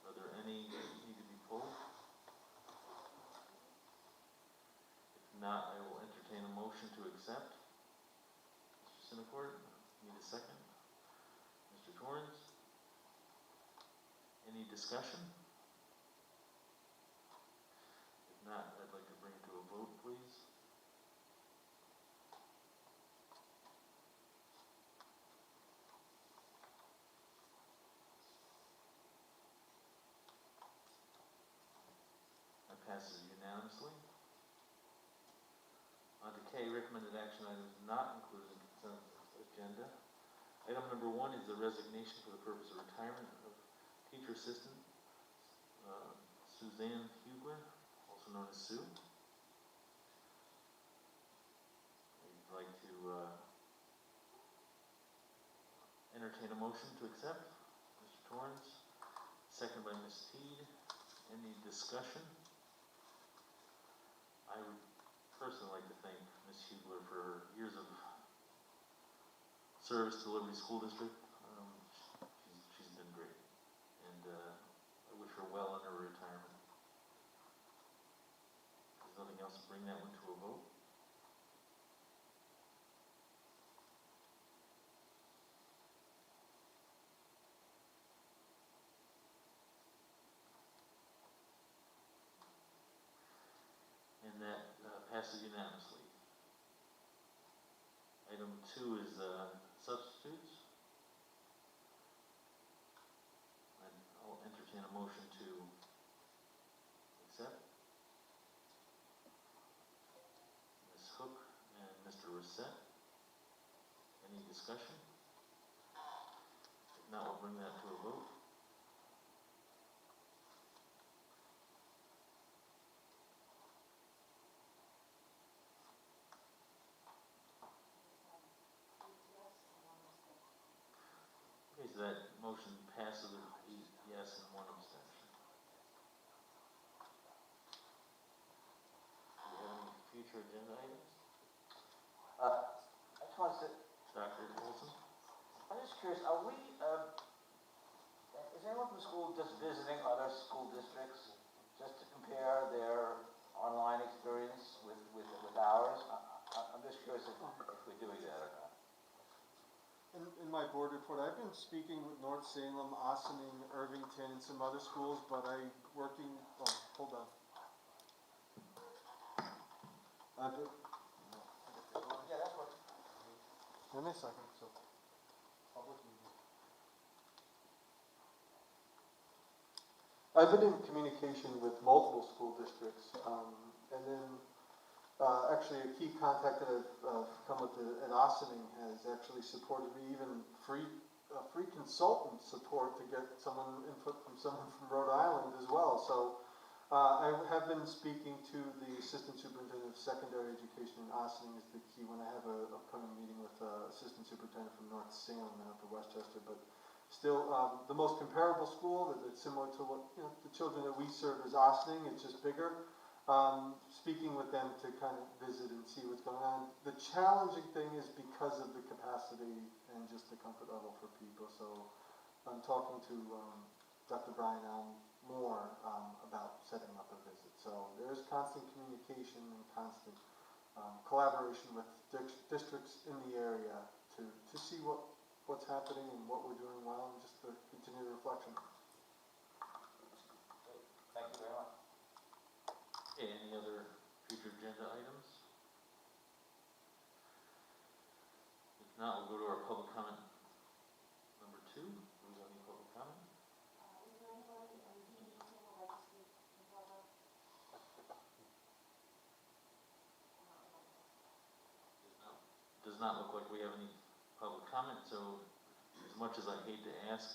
Speaker 1: Are there any that need to be pulled? If not, I will entertain a motion to accept. Mr. Siniford, need a second? Mr. Torrance? Any discussion? If not, I'd like to bring it to a vote, please. That passes unanimously. On to K, recommended action items not included in consent agenda. Item number 1 is the resignation for the purpose of retirement of teacher assistant Suzanne Hugler, also known as Sue. I'd like to entertain a motion to accept. Mr. Torrance, second by Ms. Teed. Any discussion? I would personally like to thank Ms. Hugler for her years of service to Liberty School District. She's been great, and I wish her well in her retirement. If there's nothing else, bring that one to a vote. And that passes unanimously. Item 2 is substitutes. And I'll entertain a motion to accept. Ms. Hook and Mr. Reset. Any discussion? If not, we'll bring that to a vote. Okay, so that motion passes with 8 yes and 1 abstention. Do we have any future agenda items?
Speaker 3: I just want to say,
Speaker 1: Dr. Olson?
Speaker 3: I'm just curious, are we, is anyone from the school just visiting other school districts just to compare their online experience with ours? I'm just curious if we're doing that or not.
Speaker 12: In my board report, I've been speaking with North Salem, Ossining, Irvington, and some other schools, but hold on.
Speaker 3: Yeah, that's what.
Speaker 12: Give me a second, so. Public meeting. I've been in communication with multiple school districts, and then actually a key contact that I've come with at Ossining has actually supported me, even free consultant support to get input from someone from Rhode Island as well. So I have been speaking to the Assistant Superintendent of Secondary Education in Ossining is the key when I have an upcoming meeting with Assistant Superintendent from North Salem and Upper Westchester. But still, the most comparable school that's similar to what the children that we serve is Ossining. It's just bigger. Speaking with them to kind of visit and see what's going on. The challenging thing is because of the capacity and just the comfort level for people. So I'm talking to Dr. Brian Allen more about setting up a visit. So there's constant communication and constant collaboration with districts in the area to see what's happening and what we're doing well, and just to continue the reflection.
Speaker 3: Thank you very much.
Speaker 1: Okay, any other future agenda items? If not, we'll go to our public comment number 2. Do we have any public comment?
Speaker 2: Is there anybody in the DD team who would like to speak in public?
Speaker 1: Does not look like we have any public comment, so as much as I hate to ask